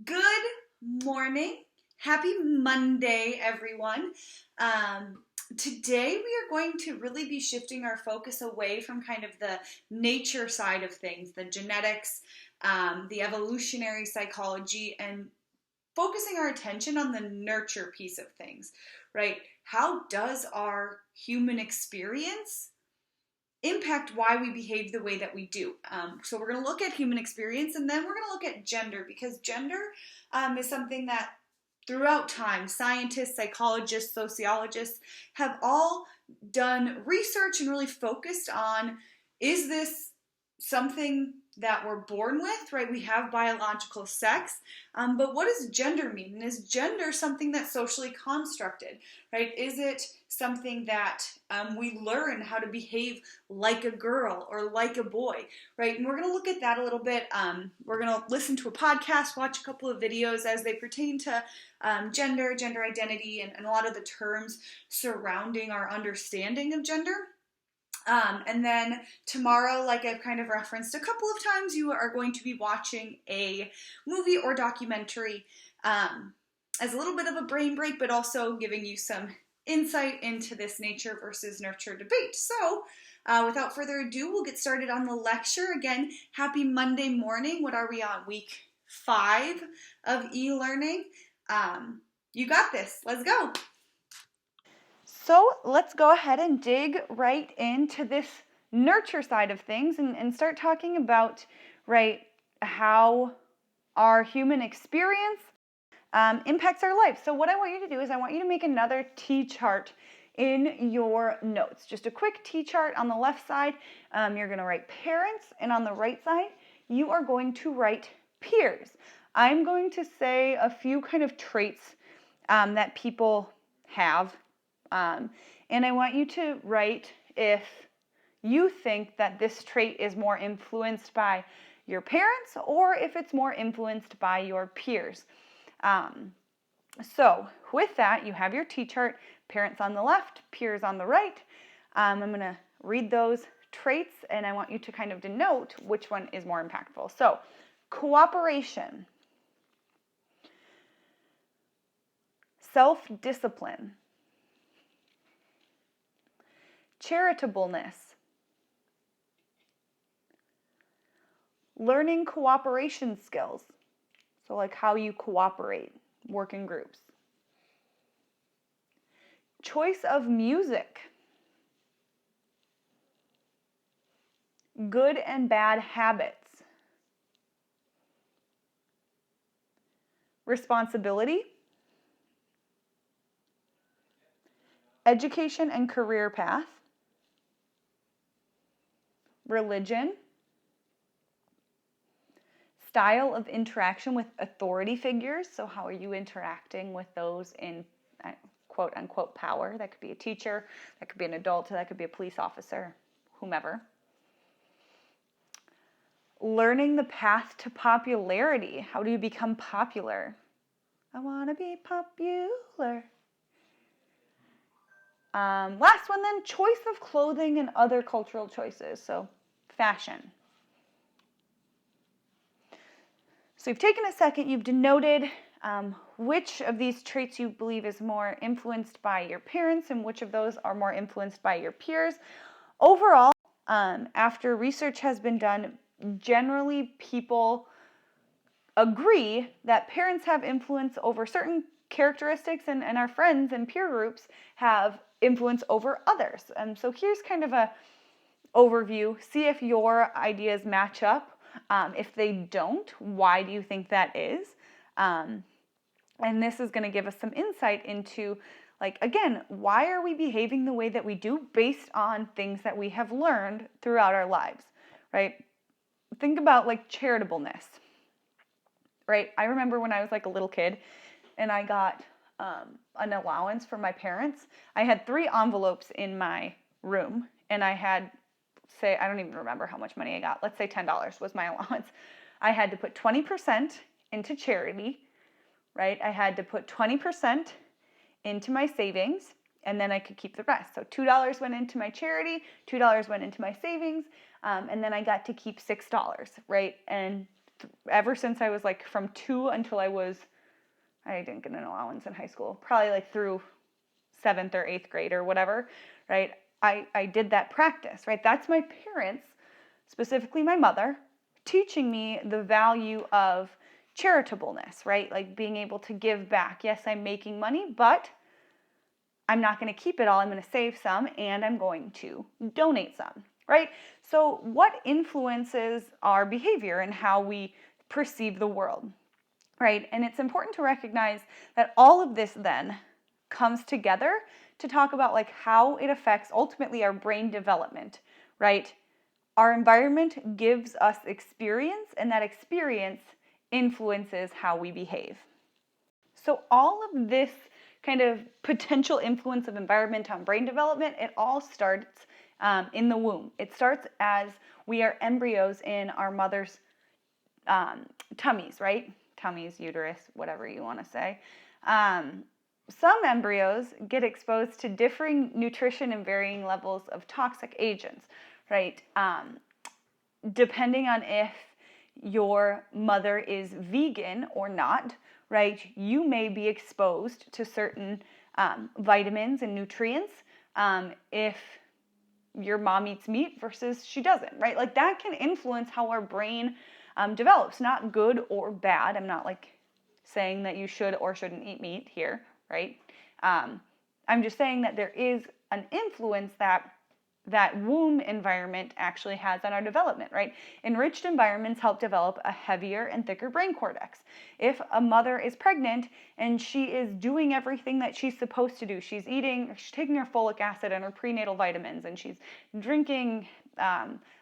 Good morning. Happy Monday, everyone. Today, we are going to really be shifting our focus away from kind of the nature side of things, the genetics, the evolutionary psychology, and focusing our attention on the nurture piece of things, right? How does our human experience impact why we behave the way that we do? So we're going to look at human experience, and then we're going to look at gender, because gender is something that throughout time, scientists, psychologists, sociologists have all done research and really focused on, is this something that we're born with, right? We have biological sex, but what does gender mean? And is gender something that's socially constructed, right? Is it something that we learn how to behave like a girl or like a boy, right? And we're going to look at that a little bit. We're going to listen to a podcast, watch a couple of videos as they pertain to gender identity, and a lot of the terms surrounding our understanding of gender. And then tomorrow, like I've kind of referenced a couple of times, you are going to be watching a movie or documentary as a little bit of a brain break, but also giving you some insight into this nature versus nurture debate. So, without further ado, we'll get started on the lecture. Again, happy Monday morning. What are we on? Week 5 of e-learning. You got this. Let's go. So let's go ahead and dig right into this nurture side of things and start talking about, right, how our human experience impacts our life. So what I want you to do is I want you to make another T-chart in your notes. Just a quick T-chart. On the left side, you're going to write parents, and on the right side, you are going to write peers. I'm going to say a few kind of traits that people have. And I want you to write if you think that this trait is more influenced by your parents or if it's more influenced by your peers. So with that, you have your T-chart, parents on the left, peers on the right. I'm going to read those traits, and I want you to kind of denote which one is more impactful. So, cooperation, self-discipline, charitableness, learning cooperation skills, so like how you cooperate, work in groups, choice of music, good and bad habits, responsibility, education and career path, religion, style of interaction with authority figures, so how are you interacting with those in quote unquote power? That could be a teacher, that could be an adult, that could be a police officer, whomever. Learning the path to popularity. How do you become popular? I want to be popular. Last one then, choice of clothing and other cultural choices, so fashion. So you've taken a second, you've denoted which of these traits you believe is more influenced by your parents and which of those are more influenced by your peers. Overall, after research has been done, generally people agree that parents have influence over certain characteristics, and our friends and peer groups have influence over others. And so here's kind of a overview. See if your ideas match up. If they don't, why do you think that is? And this is going to give us some insight into, like, again, why are we behaving the way that we do based on things that we have learned throughout our lives, right? Think about, like, charitableness, right? I remember when I was, like, a little kid and I got an allowance from my parents. I had 3 envelopes in my room, and I had, say, I don't even remember how much money I got. Let's say $10 was my allowance. I had to put 20% into charity, right? I had to put 20% into my savings, and then I could keep the rest. So $2 went into my charity, $2 went into my savings, and then I got to keep $6, right? And ever since I was like from 2 until I didn't get an allowance in high school, probably like through 7th or 8th grade or whatever, right? I did that practice, right? That's my parents, specifically my mother, teaching me the value of charitableness, right? Like being able to give back. Yes, I'm making money, but I'm not going to keep it all. I'm going to save some and I'm going to donate some, right? So what influences our behavior and how we perceive the world, right? And it's important to recognize that all of this then comes together to talk about like how it affects ultimately our brain development, right? Our environment gives us experience, and that experience influences how we behave. So all of this kind of potential influence of environment on brain development, it all starts in the womb. It starts as we are embryos in our mother's tummies, right? Tummies, uterus, whatever you want to say. Some embryos get exposed to differing nutrition and varying levels of toxic agents, right? Depending on if your mother is vegan or not, right? You may be exposed to certain vitamins and nutrients if your mom eats meat versus she doesn't, right? Like that can influence how our brain develops, not good or bad. I'm not like saying that you should or shouldn't eat meat here, right? I'm just saying that there is an influence that womb environment actually has on our development, right? Enriched environments help develop a heavier and thicker brain cortex. If a mother is pregnant and she is doing everything that she's supposed to do, she's taking her folic acid and her prenatal vitamins, and she's drinking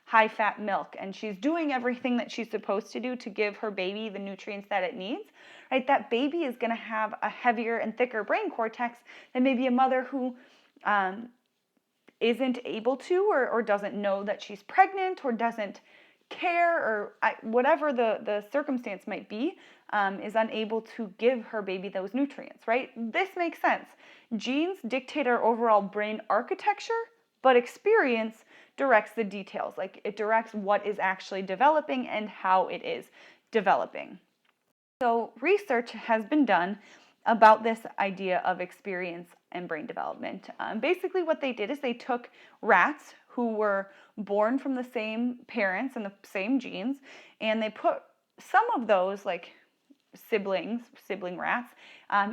high-fat milk, and she's doing everything that she's supposed to do to give her baby the nutrients that it needs, right? That baby is going to have a heavier and thicker brain cortex than maybe a mother who isn't able to or doesn't know that she's pregnant or doesn't care or whatever the circumstance might be, is unable to give her baby those nutrients, right? This makes sense. Genes dictate our overall brain architecture, but experience directs the details. Like it directs what is actually developing and how it is developing. So research has been done about this idea of experience and brain development. Basically what they did is they took rats who were born from the same parents and the same genes, and they put some of those like sibling rats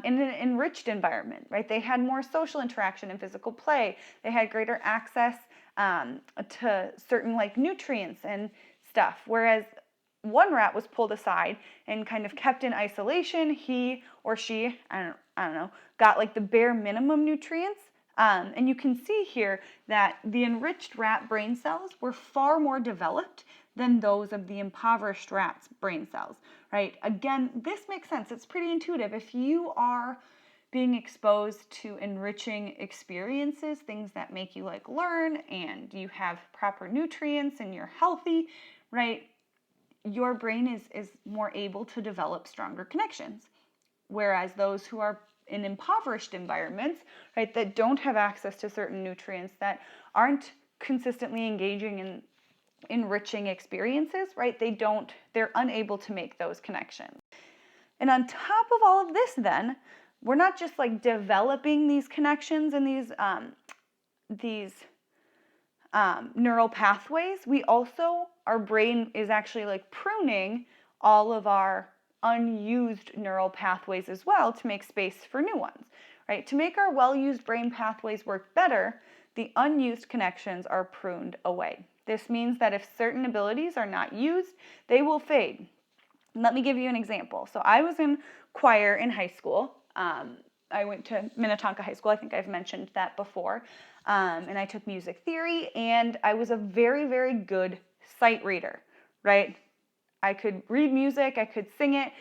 in an enriched environment, right? They had more social interaction and physical play. They had greater access to certain like nutrients and stuff, whereas one rat was pulled aside and kind of kept in isolation. He or she, I don't know, got like the bare minimum nutrients. And you can see here that the enriched rat brain cells were far more developed than those of the impoverished rat's brain cells, right? Again, this makes sense. It's pretty intuitive. If you are being exposed to enriching experiences, things that make you like learn, and you have proper nutrients and you're healthy, right? Your brain is more able to develop stronger connections. Whereas those who are in impoverished environments, right, that don't have access to certain nutrients, that aren't consistently engaging in enriching experiences, right, they're unable to make those connections. And on top of all of this then, we're not just like developing these connections and these neural pathways, our brain is actually like pruning all of our unused neural pathways as well to make space for new ones, right? To make our well-used brain pathways work better, the unused connections are pruned away. This means that if certain abilities are not used, they will fade. Let me give you an example. So I was in choir in high school. I went to Minnetonka High School. I think I've mentioned that before. And I took music theory, and I was a very, very good sight reader, right? I could read music, I could sing it.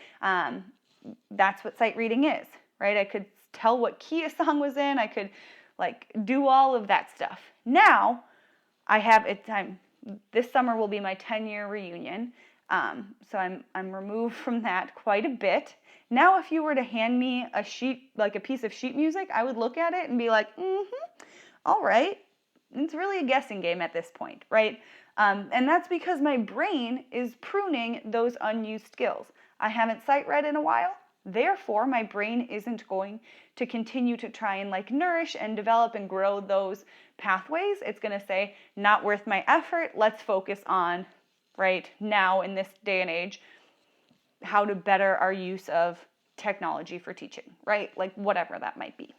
That's what sight reading is, right? I could tell what key a song was in. I could like do all of that stuff. Now, this summer will be my 10-year reunion. So I'm removed from that quite a bit. Now, if you were to hand me a piece of sheet music, I would look at it and be like, all right. It's really a guessing game at this point, right? And that's because my brain is pruning those unused skills. I haven't sight read in a while. Therefore, my brain isn't going to continue to try and like nourish and develop and grow those pathways. It's going to say, not worth my effort. Let's focus on, right now in this day and age, how to better our use of technology for teaching, right? Like whatever that might be.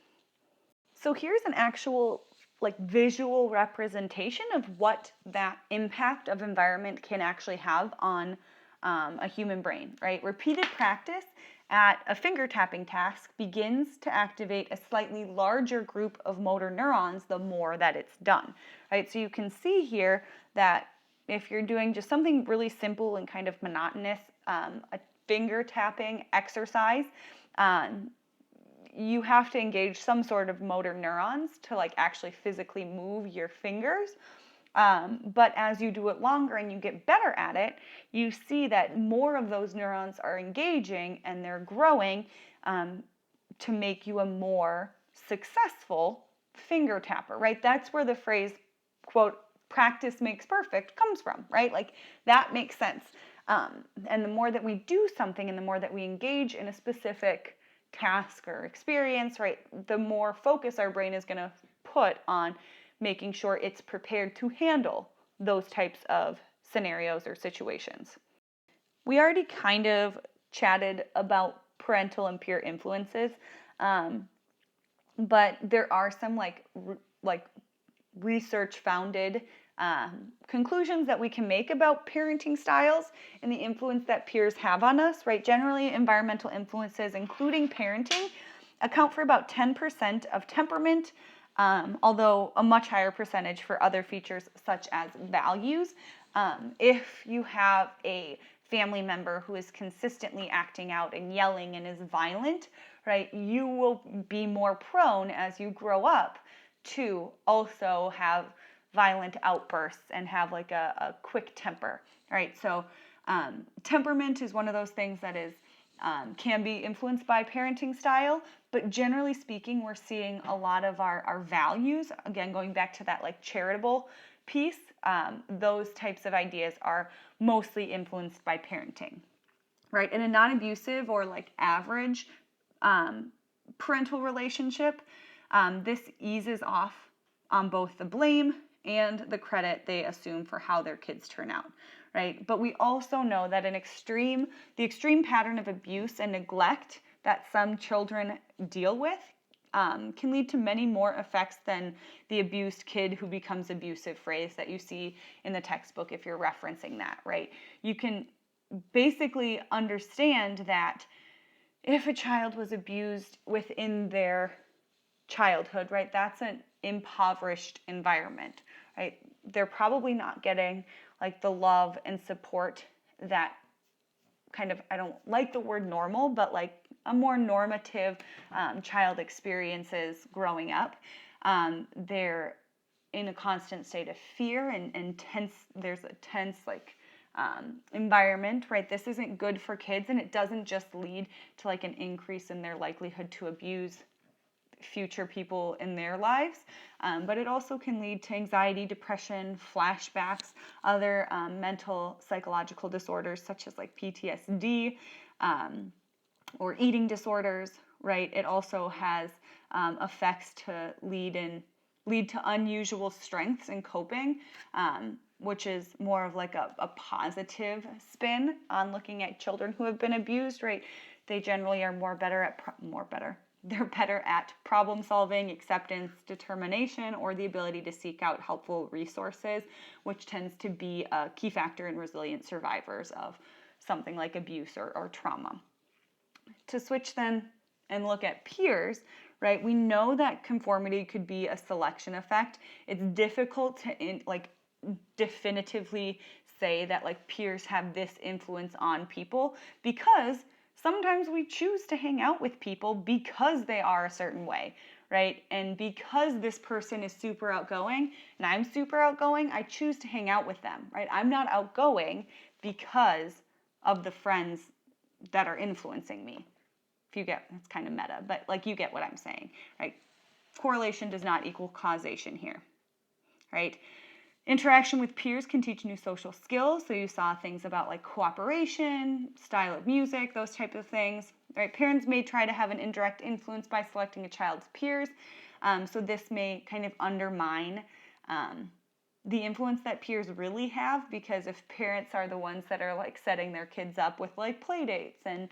So here's an actual like visual representation of what that impact of environment can actually have on a human brain, right? Repeated practice at a finger tapping task begins to activate a slightly larger group of motor neurons the more that it's done, right? So you can see here that if you're doing just something really simple and kind of monotonous, a finger tapping exercise, you have to engage some sort of motor neurons to like actually physically move your fingers. But as you do it longer and you get better at it, you see that more of those neurons are engaging and they're growing to make you a more successful finger tapper, right? That's where the phrase, quote, practice makes perfect comes from, right? Like that makes sense. And the more that we do something and the more that we engage in a specific task or experience, right, the more focus our brain is going to put on making sure it's prepared to handle those types of scenarios or situations. We already kind of chatted about parental and peer influences, but there are some like research founded conclusions that we can make about parenting styles and the influence that peers have on us, right? Generally, environmental influences, including parenting, account for about 10% of temperament, although a much higher percentage for other features such as values. If you have a family member who is consistently acting out and yelling and is violent, right, you will be more prone as you grow up to also have violent outbursts and have like a quick temper, right? So temperament is one of those things that is can be influenced by parenting style, but generally speaking, we're seeing a lot of our values, again, going back to that like charitable piece, those types of ideas are mostly influenced by parenting, right? In a non-abusive or like average parental relationship, this eases off on both the blame and the credit they assume for how their kids turn out, right? But we also know that the extreme pattern of abuse and neglect that some children deal with can lead to many more effects than the abused kid who becomes abusive phrase that you see in the textbook if you're referencing that, right? You can basically understand that if a child was abused within their childhood, right, that's an impoverished environment, right? They're probably not getting like the love and support that kind of, I don't like the word normal, but like a more normative child experiences growing up. They're in a constant state of fear and tense, there's a tense like environment, right? This isn't good for kids, and it doesn't just lead to like an increase in their likelihood to abuse future people in their lives, but it also can lead to anxiety, depression, flashbacks, other mental psychological disorders such as like PTSD or eating disorders, right? It also has effects to lead to unusual strengths in coping, which is more of like a positive spin on looking at children who have been abused, right? They generally are they're better at problem solving, acceptance, determination, or the ability to seek out helpful resources, which tends to be a key factor in resilient survivors of something like abuse or trauma. To switch then and look at peers, right? We know that conformity could be a selection effect. It's difficult to definitively say that like peers have this influence on people because sometimes we choose to hang out with people because they are a certain way, right? And because this person is super outgoing and I'm super outgoing, I choose to hang out with them, right? I'm not outgoing because of the friends that are influencing me. If you get, it's kind of meta, but like you get what I'm saying, right? Correlation does not equal causation here, right? Interaction with peers can teach new social skills. So you saw things about like cooperation, style of music, those type of things. Right? Parents may try to have an indirect influence by selecting a child's peers. So this may kind of undermine the influence that peers really have, because if parents are the ones that are like setting their kids up with like play dates and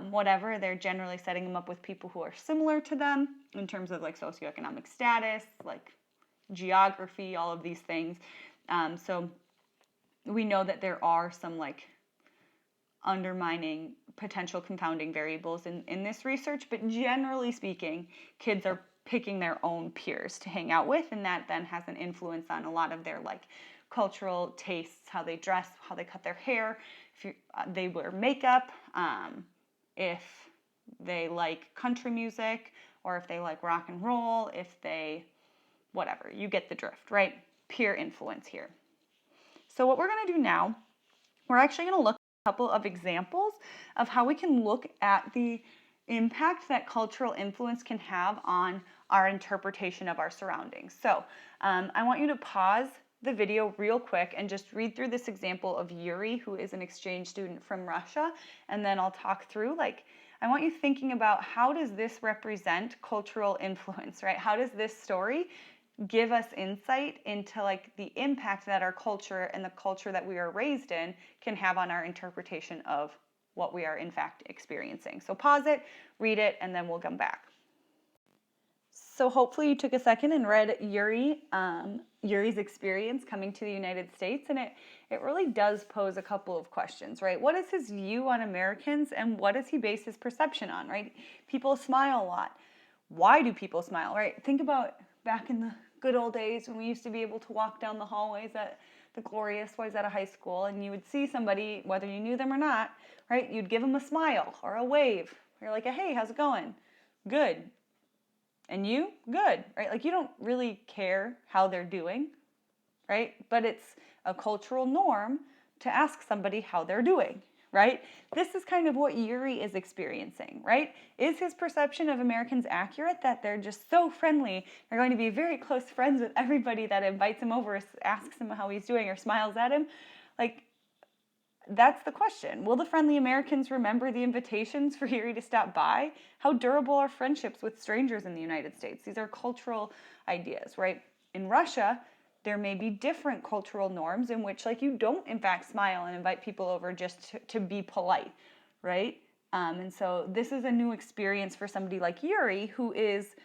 whatever, they're generally setting them up with people who are similar to them in terms of like socioeconomic status, like geography, all of these things. So we know that there are some like undermining potential confounding variables in this research, but generally speaking, kids are picking their own peers to hang out with, and that then has an influence on a lot of their like cultural tastes, how they dress, how they cut their hair, if they wear makeup, if they like country music, or if they like rock and roll, if they whatever, you get the drift, right? Peer influence here. So what we're going to do now, we're actually going to look at a couple of examples of how we can look at the impact that cultural influence can have on our interpretation of our surroundings. So I want you to pause the video real quick and just read through this example of Yuri, who is an exchange student from Russia, and then I'll talk through, like, I want you thinking about how does this represent cultural influence, right? How does this story give us insight into like the impact that our culture and the culture that we are raised in can have on our interpretation of what we are in fact experiencing. So pause it, read it, and then we'll come back. So hopefully you took a second and read Yuri's experience coming to the United States, and it really does pose a couple of questions, right? What is his view on Americans, and what does he base his perception on, right? People smile a lot. Why do people smile, right? Think about back in the good old days when we used to be able to walk down the hallways at the glorious Wayzata High School, and you would see somebody, whether you knew them or not, right? You'd give them a smile or a wave. You're like, hey, how's it going? Good. And you? Good, right? Like, you don't really care how they're doing, right? But it's a cultural norm to ask somebody how they're doing, right? This is kind of what Yuri is experiencing, right? Is his perception of Americans accurate, that they're just so friendly, they're going to be very close friends with everybody that invites him over, asks him how he's doing, or smiles at him? Like, that's the question. Will the friendly Americans remember the invitations for Yuri to stop by? How durable are friendships with strangers in the United States? These are cultural ideas, right? In Russia, there may be different cultural norms in which, like, you don't, in fact, smile and invite people over just to be polite, right? And so this is a new experience for somebody like Yuri, who is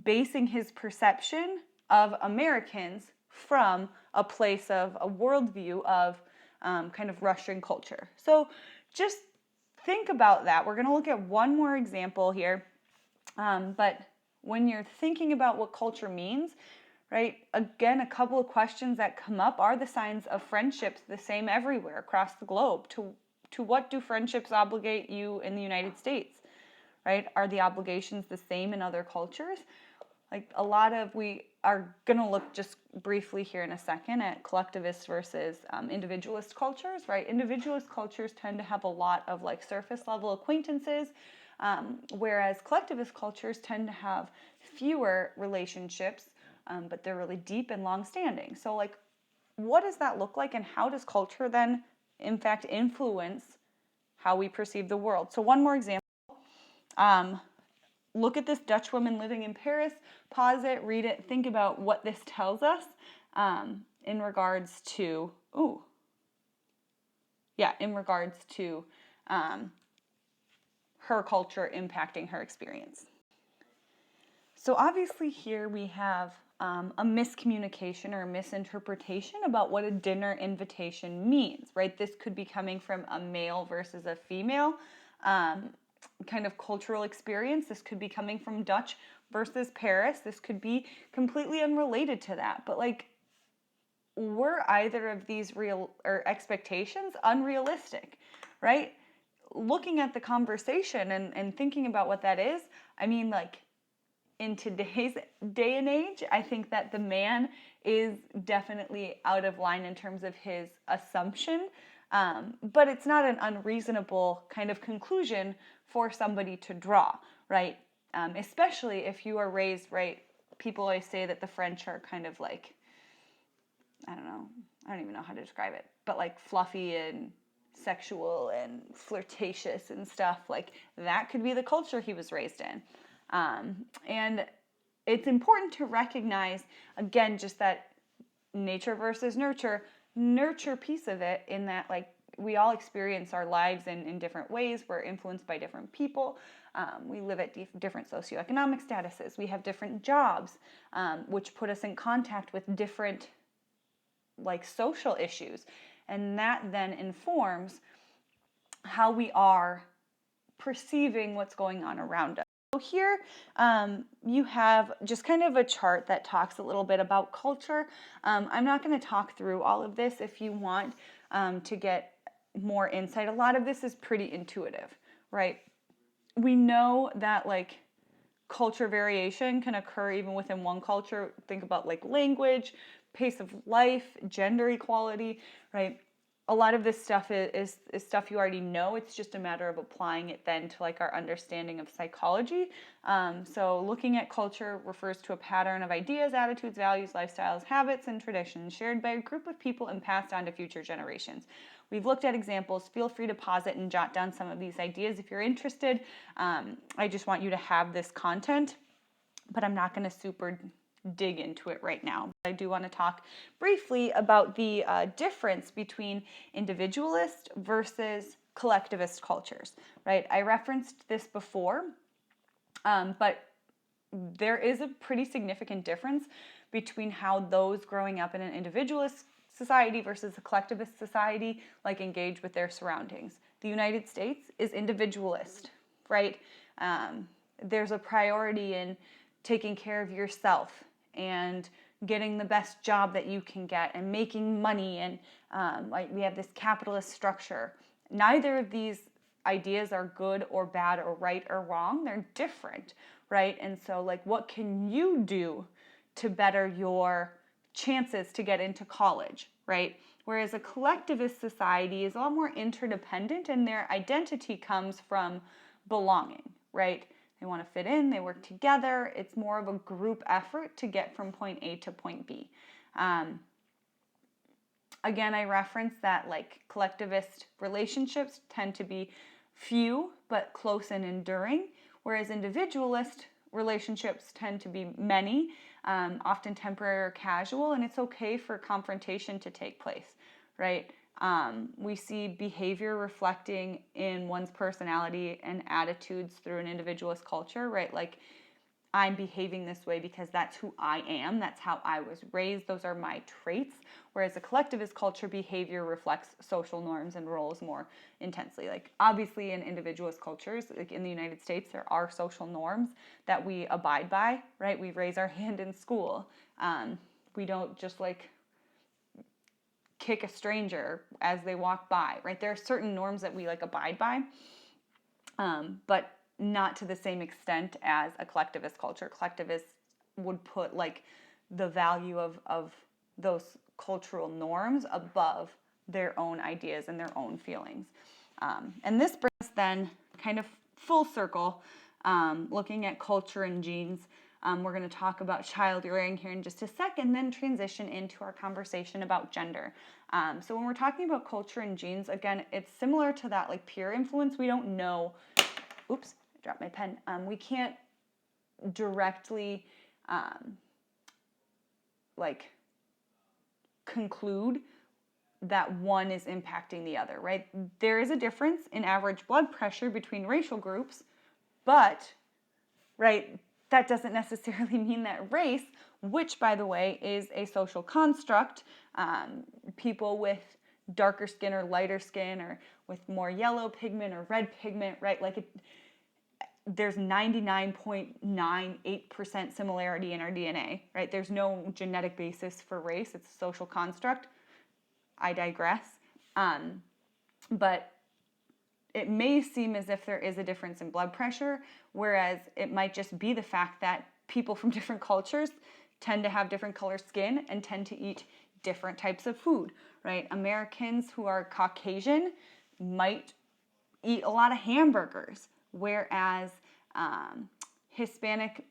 basing his perception of Americans from a place of a worldview of kind of Russian culture. So just think about that. We're going to look at one more example here. But when you're thinking about what culture means, right, again, a couple of questions that come up: are the signs of friendships the same everywhere across the globe? To what do friendships obligate you in the United States, right? Are the obligations the same in other cultures? Like, a lot of, we are going to look just briefly here in a second at collectivist versus individualist cultures, right? Individualist cultures tend to have a lot of like surface level acquaintances, whereas collectivist cultures tend to have fewer relationships, but they're really deep and long-standing. So like, what does that look like, and how does culture then in fact influence how we perceive the world? So one more example. Look at this Dutch woman living in Paris, pause it, read it, think about what this tells us in regards to, her culture impacting her experience. So obviously here we have a miscommunication or a misinterpretation about what a dinner invitation means, right? This could be coming from a male versus a female kind of cultural experience. This could be coming from Dutch versus Paris. This could be completely unrelated to that. But like, were either of these real or expectations unrealistic, right? Looking at the conversation and thinking about what that is, I mean, like, in today's day and age, I think that the man is definitely out of line in terms of his assumption, but it's not an unreasonable kind of conclusion for somebody to draw, right? Especially if you are raised, right? People always say that the French are kind of like I don't know, I don't even know how to describe it, but like fluffy and sexual and flirtatious and stuff, like that could be the culture he was raised in. And it's important to recognize, again, just that nature versus nurture piece of it, in that like we all experience our lives in different ways. We're influenced by different people. We live at different socioeconomic statuses. We have different jobs, which put us in contact with different like social issues. And that then informs how we are perceiving what's going on around us. So here you have just kind of a chart that talks a little bit about culture. I'm not going to talk through all of this. If you want to get more insight, a lot of this is pretty intuitive, right? We know that like culture variation can occur even within one culture. Think about like language, pace of life, gender equality, right? A lot of this stuff is stuff you already know. It's just a matter of applying it then to like our understanding of psychology. So looking at culture refers to a pattern of ideas, attitudes, values, lifestyles, habits, and traditions shared by a group of people and passed on to future generations. We've looked at examples. Feel free to pause it and jot down some of these ideas if you're interested. I just want you to have this content, but I'm not going to super dig into it right now. I do want to talk briefly about the difference between individualist versus collectivist cultures, right? I referenced this before, but there is a pretty significant difference between how those growing up in an individualist society versus a collectivist society like engage with their surroundings. The United States is individualist, right? There's a priority in taking care of yourself and getting the best job that you can get and making money, and like we have this capitalist structure. Neither of these ideas are good or bad or right or wrong. They're different, right? And so like what can you do to better your chances to get into college, right? Whereas a collectivist society is a lot more interdependent, and their identity comes from belonging, right? They want to fit in, they work together. It's more of a group effort to get from point A to point B. Again, I referenced that like collectivist relationships tend to be few but close and enduring, whereas individualist relationships tend to be many, often temporary or casual, and it's okay for confrontation to take place, right? We see behavior reflecting in one's personality and attitudes through an individualist culture, right? Like, I'm behaving this way because that's who I am. That's how I was raised. Those are my traits. Whereas a collectivist culture, behavior reflects social norms and roles more intensely. Like, obviously in individualist cultures, like in the United States, there are social norms that we abide by, right? We raise our hand in school. We don't just like kick a stranger as they walk by, right? There are certain norms that we like abide by, but not to the same extent as a collectivist culture. Collectivists would put like the value of those cultural norms above their own ideas and their own feelings. And this brings then kind of full circle, looking at culture and genes. We're going to talk about child rearing here in just a second, then transition into our conversation about gender. So when we're talking about culture and genes, again, it's similar to that like peer influence. We don't know, oops, I dropped my pen. We can't directly like conclude that one is impacting the other, right? There is a difference in average blood pressure between racial groups, but, right, that doesn't necessarily mean that race, which, by the way, is a social construct, people with darker skin or lighter skin or with more yellow pigment or red pigment, right? Like there's 99.98% similarity in our DNA, right? There's no genetic basis for race. It's a social construct. I digress. But it may seem as if there is a difference in blood pressure, whereas it might just be the fact that people from different cultures tend to have different color skin and tend to eat different types of food, right? Americans who are Caucasian might eat a lot of hamburgers, whereas Hispanic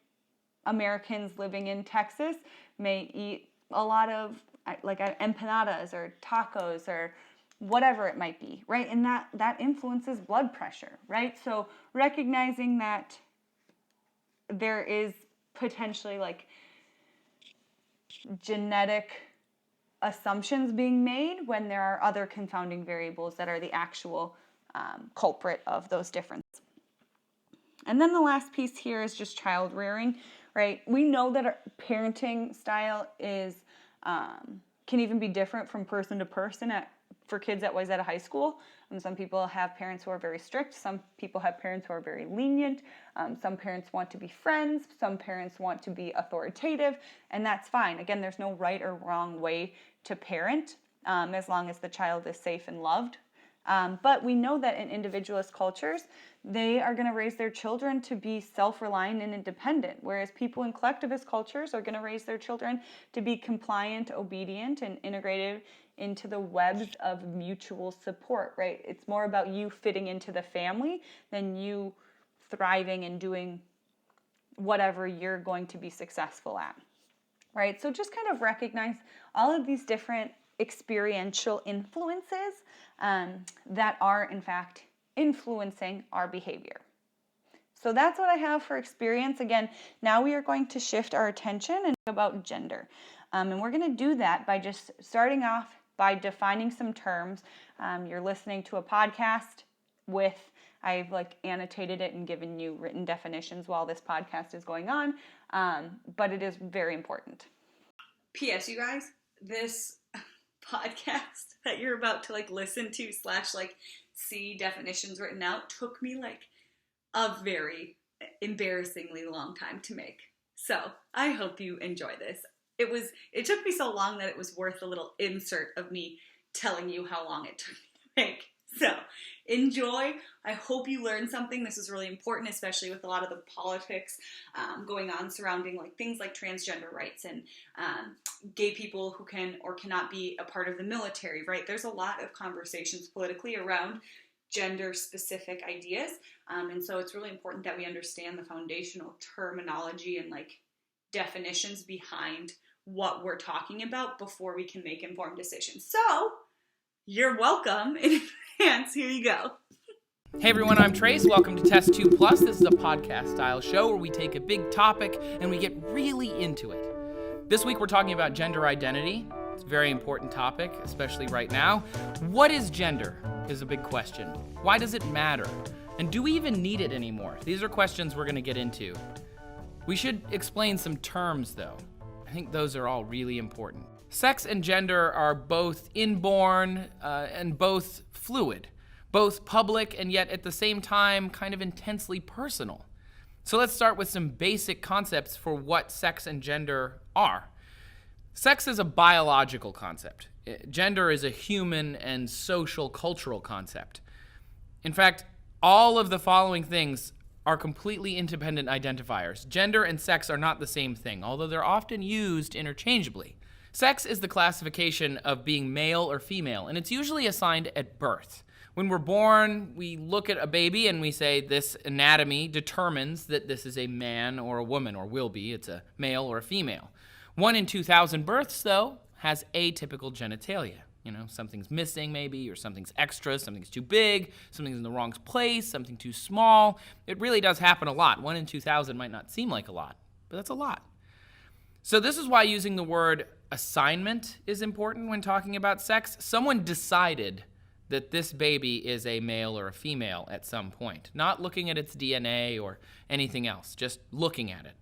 Americans living in Texas may eat a lot of empanadas or tacos or whatever it might be, right? And that influences blood pressure, right? So recognizing that there is potentially like genetic assumptions being made when there are other confounding variables that are the actual culprit of those differences. And then the last piece here is just child rearing, right? We know that our parenting style is can even be different from person to person for kids at Wayzata High School. Some people have parents who are very strict. Some people have parents who are very lenient. Some parents want to be friends. Some parents want to be authoritative, and that's fine. Again, there's no right or wrong way to parent as long as the child is safe and loved. But we know that in individualist cultures, they are going to raise their children to be self-reliant and independent, whereas people in collectivist cultures are going to raise their children to be compliant, obedient, and integrated into the webs of mutual support, right? It's more about you fitting into the family than you thriving and doing whatever you're going to be successful at, right? So just kind of recognize all of these different experiential influences that are, in fact, influencing our behavior. So that's what I have for experience. Again, now we are going to shift our attention and talk about gender. And we're going to do that by just starting off by defining some terms. You're listening to a podcast I've annotated it and given you written definitions while this podcast is going on, but it is very important. P.S. You guys, this podcast that you're about to listen to / see definitions written out took me a very embarrassingly long time to make. So I hope you enjoy this. It took me so long that it was worth a little insert of me telling you how long it took me to make. So enjoy. I hope you learned something. This is really important, especially with a lot of the politics going on surrounding things like transgender rights and gay people who can or cannot be a part of the military, right? There's a lot of conversations politically around gender-specific ideas, and so it's really important that we understand the foundational terminology and definitions behind what we're talking about before we can make informed decisions. So you're welcome in advance. Here you go. Hey everyone, I'm Trace. Welcome to Test Tube Plus. This is a podcast-style show where we take a big topic and we get really into it. This week we're talking about gender identity. It's a very important topic, especially right now. What is gender is a big question. Why does it matter? And do we even need it anymore? These are questions we're going to get into. We should explain some terms, though. I think those are all really important. Sex and gender are both inborn and both fluid, both public and yet at the same time kind of intensely personal. So let's start with some basic concepts for what sex and gender are. Sex is a biological concept. Gender is a human and social cultural concept. In fact, all of the following things are completely independent identifiers. Gender and sex are not the same thing, although they're often used interchangeably. Sex is the classification of being male or female, and it's usually assigned at birth. When we're born, we look at a baby and we say this anatomy determines that this is a man or a woman, or will be. It's a male or a female. 1 in 2,000 births, though, has atypical genitalia. Something's missing maybe, or something's extra, something's too big, something's in the wrong place, something too small. It really does happen a lot. 1 in 2,000 might not seem like a lot, but that's a lot. So this is why using the word assignment is important when talking about sex. Someone decided that this baby is a male or a female at some point, not looking at its DNA or anything else, just looking at it.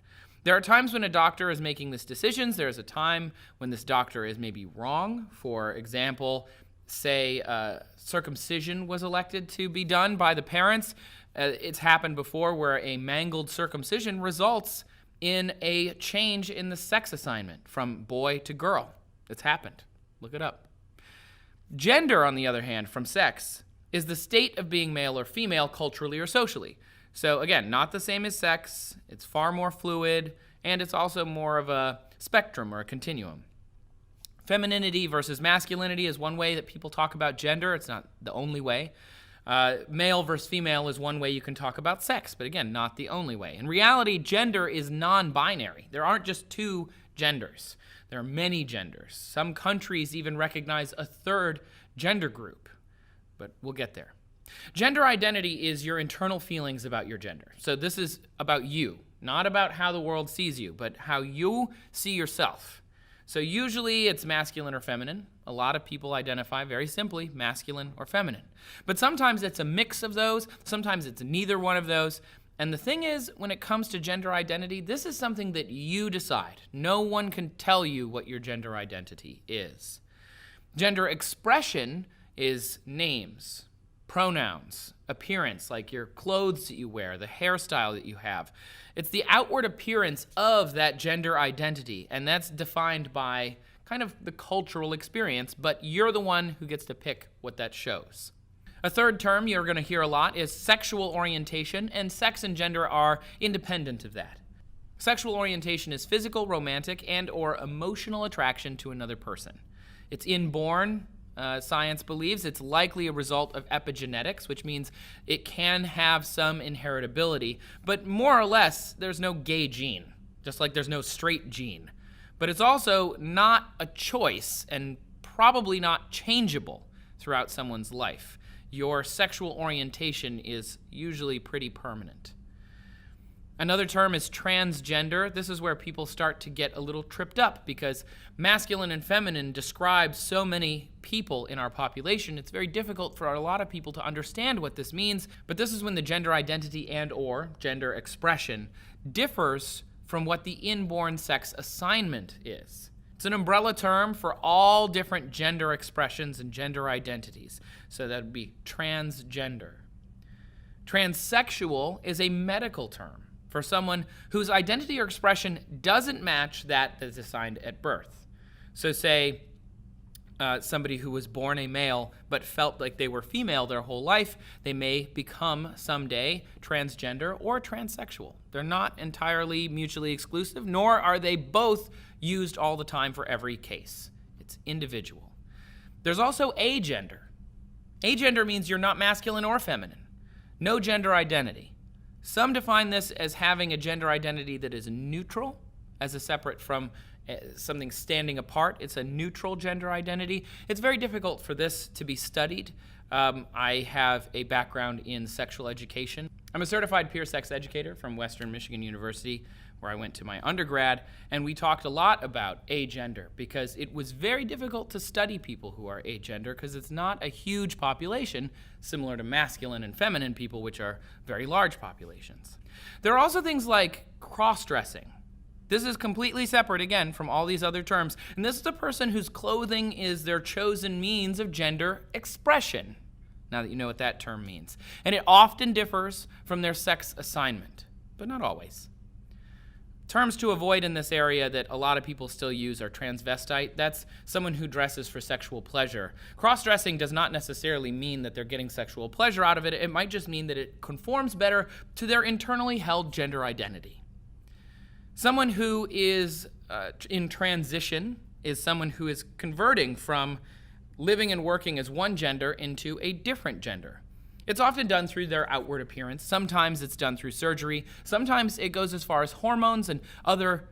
There are times when a doctor is making these decisions. There's a time when this doctor is maybe wrong. For example, say circumcision was elected to be done by the parents. It's happened before where a mangled circumcision results in a change in the sex assignment from boy to girl. It's happened. Look it up. Gender, on the other hand, from sex, is the state of being male or female culturally or socially. So again, not the same as sex. It's far more fluid, and it's also more of a spectrum or a continuum. Femininity versus masculinity is one way that people talk about gender. It's not the only way. Male versus female is one way you can talk about sex, but again, not the only way. In reality, gender is non-binary. There aren't just two genders. There are many genders. Some countries even recognize a third gender group, but we'll get there. Gender identity is your internal feelings about your gender. So this is about you, not about how the world sees you, but how you see yourself. So usually it's masculine or feminine. A lot of people identify very simply masculine or feminine. But sometimes it's a mix of those. Sometimes it's neither one of those. And the thing is, when it comes to gender identity, this is something that you decide. No one can tell you what your gender identity is. Gender expression is names, pronouns, appearance, like your clothes that you wear, the hairstyle that you have. It's the outward appearance of that gender identity, and that's defined by kind of the cultural experience, but you're the one who gets to pick what that shows. A third term you're going to hear a lot is sexual orientation, and sex and gender are independent of that. Sexual orientation is physical, romantic, and or emotional attraction to another person. It's inborn. Science believes it's likely a result of epigenetics, which means it can have some inheritability, but more or less, there's no gay gene, just like there's no straight gene. But it's also not a choice and probably not changeable throughout someone's life. Your sexual orientation is usually pretty permanent. Another term is transgender. This is where people start to get a little tripped up because masculine and feminine describe so many people in our population. It's very difficult for a lot of people to understand what this means, but this is when the gender identity and or gender expression differs from what the inborn sex assignment is. It's an umbrella term for all different gender expressions and gender identities. So that would be transgender. Transsexual is a medical term for someone whose identity or expression doesn't match that is assigned at birth. So say somebody who was born a male but felt like they were female their whole life, they may become someday transgender or transsexual. They're not entirely mutually exclusive, nor are they both used all the time for every case. It's individual. There's also agender. Agender means you're not masculine or feminine. No gender identity. Some define this as having a gender identity that is neutral, as a separate from something standing apart. It's a neutral gender identity. It's very difficult for this to be studied. I have a background in sexual education. I'm a certified peer sex educator from Western Michigan University, where I went to my undergrad, and we talked a lot about agender because it was very difficult to study people who are agender because it's not a huge population, similar to masculine and feminine people, which are very large populations. There are also things like cross-dressing. This is completely separate, again, from all these other terms, and this is a person whose clothing is their chosen means of gender expression, now that you know what that term means. And it often differs from their sex assignment, but not always. Terms to avoid in this area that a lot of people still use are transvestite. That's someone who dresses for sexual pleasure. Cross-dressing does not necessarily mean that they're getting sexual pleasure out of it. It might just mean that it conforms better to their internally held gender identity. Someone who is in transition is someone who is converting from living and working as one gender into a different gender. It's often done through their outward appearance. Sometimes it's done through surgery. Sometimes it goes as far as hormones and other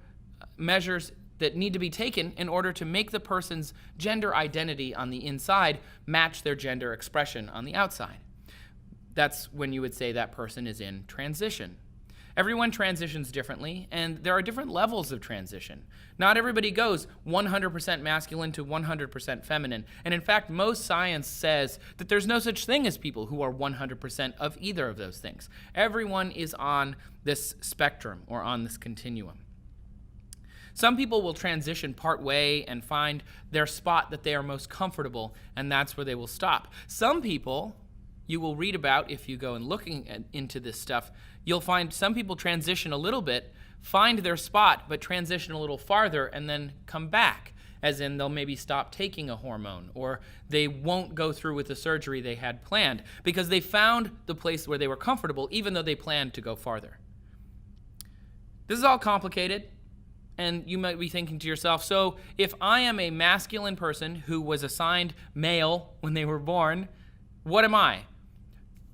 measures that need to be taken in order to make the person's gender identity on the inside match their gender expression on the outside. That's when you would say that person is in transition. Everyone transitions differently, and there are different levels of transition. Not everybody goes 100% masculine to 100% feminine. And in fact, most science says that there's no such thing as people who are 100% of either of those things. Everyone is on this spectrum or on this continuum. Some people will transition part way and find their spot that they are most comfortable, and that's where they will stop. Some people you will read about if you go and looking into this stuff, you'll find some people transition a little bit, find their spot, but transition a little farther and then come back, as in they'll maybe stop taking a hormone or they won't go through with the surgery they had planned because they found the place where they were comfortable even though they planned to go farther. This is all complicated, and you might be thinking to yourself, so if I am a masculine person who was assigned male when they were born, what am I?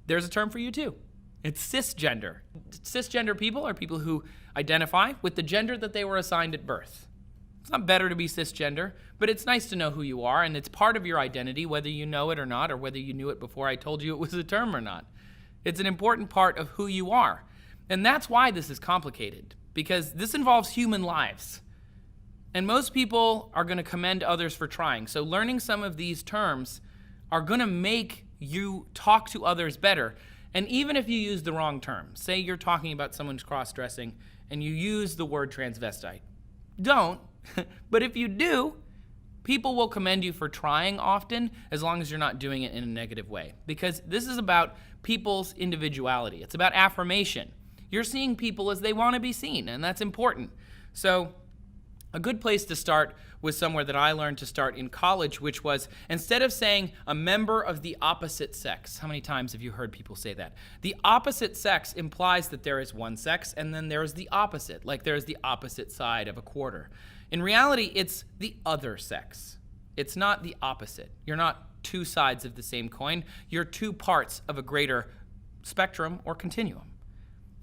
There's a term for you too. It's cisgender. Cisgender people are people who identify with the gender that they were assigned at birth. It's not better to be cisgender, but it's nice to know who you are, and it's part of your identity, whether you know it or not, or whether you knew it before I told you it was a term or not. It's an important part of who you are. And that's why this is complicated, because this involves human lives. And most people are going to commend others for trying. So learning some of these terms are going to make you talk to others better. And even if you use the wrong term, say you're talking about someone's cross-dressing and you use the word transvestite. Don't. But if you do, people will commend you for trying often, as long as you're not doing it in a negative way. Because this is about people's individuality. It's about affirmation. You're seeing people as they want to be seen, and that's important. So a good place to start was somewhere that I learned to start in college, which was, instead of saying a member of the opposite sex, how many times have you heard people say that? The opposite sex implies that there is one sex, and then there's the opposite, like there's the opposite side of a quarter. In reality, it's the other sex. It's not the opposite. You're not two sides of the same coin. You're two parts of a greater spectrum or continuum.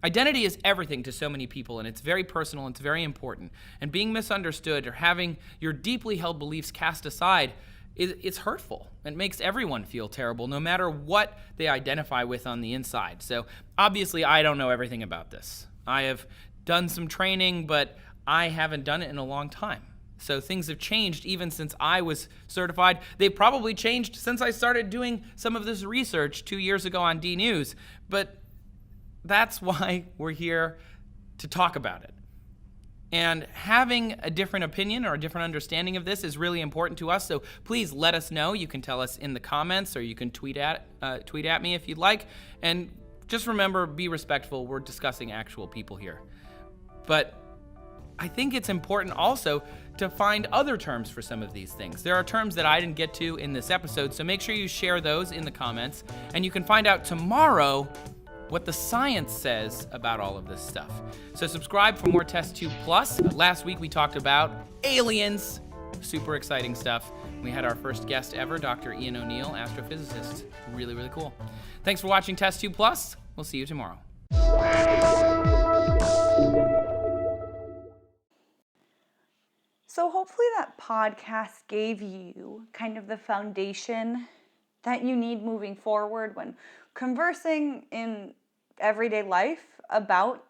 Identity is everything to so many people, and it's very personal, and it's very important. And being misunderstood or having your deeply held beliefs cast aside, it's hurtful. It makes everyone feel terrible, no matter what they identify with on the inside. So obviously, I don't know everything about this. I have done some training, but I haven't done it in a long time. So things have changed even since I was certified. They've probably changed since I started doing some of this research 2 years ago on D News. But that's why we're here to talk about it. And having a different opinion or a different understanding of this is really important to us. So please let us know. You can tell us in the comments, or you can tweet at me if you'd like. And just remember, be respectful. We're discussing actual people here. But I think it's important also to find other terms for some of these things. There are terms that I didn't get to in this episode, so make sure you share those in the comments. And you can find out tomorrow what the science says about all of this stuff. So subscribe for more Test Tube Plus. Last week we talked about aliens. Super exciting stuff. We had our first guest ever, Dr. Ian O'Neill, astrophysicist. Really, really cool. Thanks for watching Test Tube Plus. We'll see you tomorrow. So hopefully that podcast gave you kind of the foundation that you need moving forward when conversing in everyday life about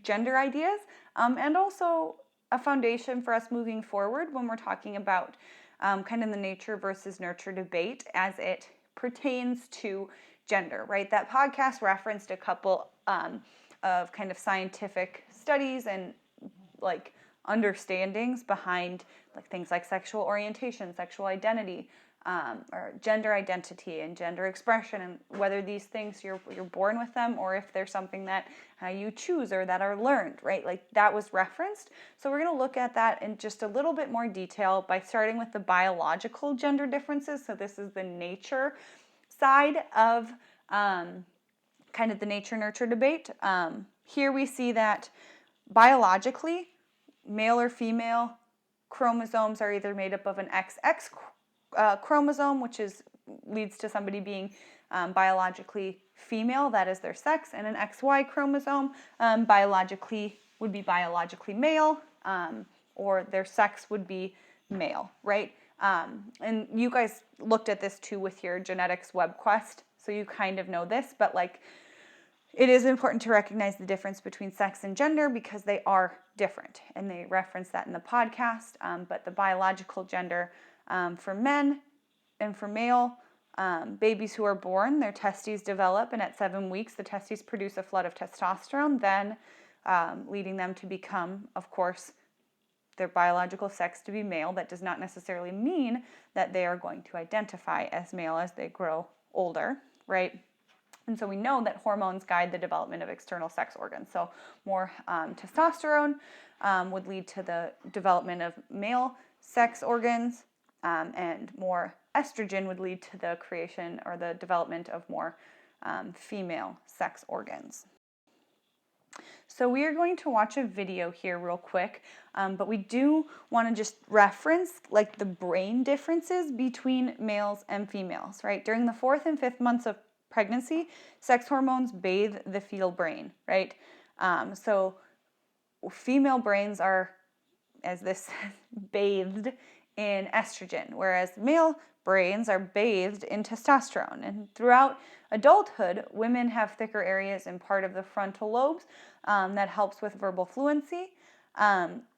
gender ideas, and also a foundation for us moving forward when we're talking about kind of the nature versus nurture debate as it pertains to gender, right? That podcast referenced a couple of kind of scientific studies and like understandings behind like things like sexual orientation, sexual identity, or gender identity and gender expression, and whether these things you're born with them or if they're something that you choose or that are learned, right? Like that was referenced. So we're going to look at that in just a little bit more detail by starting with the biological gender differences. So this is the nature side of kind of the nature-nurture debate. Here we see that biologically, male or female chromosomes are either made up of an XX chromosome, which leads to somebody being biologically female, that is their sex, and an XY chromosome would be biologically male, or their sex would be male, right? And you guys looked at this too with your genetics web quest, so you kind of know this, but like it is important to recognize the difference between sex and gender because they are different, and they reference that in the podcast. But the biological gender for men and for male babies who are born, their testes develop, and at 7 weeks, the testes produce a flood of testosterone, then leading them to become, of course, their biological sex to be male. That does not necessarily mean that they are going to identify as male as they grow older, right? And so we know that hormones guide the development of external sex organs. So more testosterone would lead to the development of male sex organs, and more estrogen would lead to the creation or the development of more female sex organs. So we are going to watch a video here real quick, but we do want to just reference like the brain differences between males and females, right? During the 4th and 5th months of pregnancy, sex hormones bathe the fetal brain, right? So female brains are as this says, bathed in estrogen, whereas male brains are bathed in testosterone. And throughout adulthood, women have thicker areas in part of the frontal lobes that helps with verbal fluency.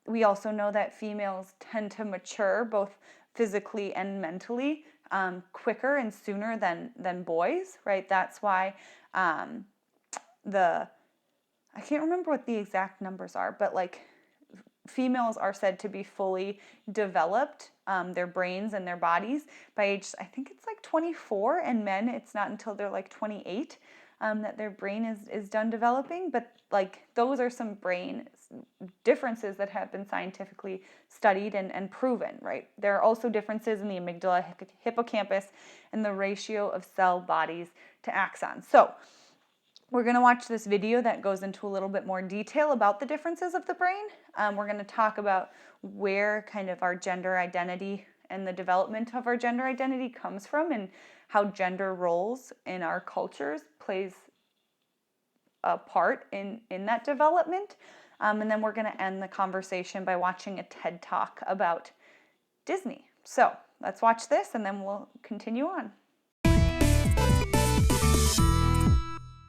We also know that females tend to mature both physically and mentally quicker and sooner than boys, right? That's why I can't remember what the exact numbers are, but like females are said to be fully developed, their brains and their bodies by age, I think it's like 24, and men, it's not until they're like 28 that their brain is done developing. But like those are some brain differences that have been scientifically studied and proven, right? There are also differences in the amygdala, hippocampus, and the ratio of cell bodies to axons. So we're going to watch this video that goes into a little bit more detail about the differences of the brain. We're going to talk about where kind of our gender identity and the development of our gender identity comes from, and how gender roles in our cultures plays a part in that development. And then we're going to end the conversation by watching a TED Talk about Disney. So let's watch this and then we'll continue on.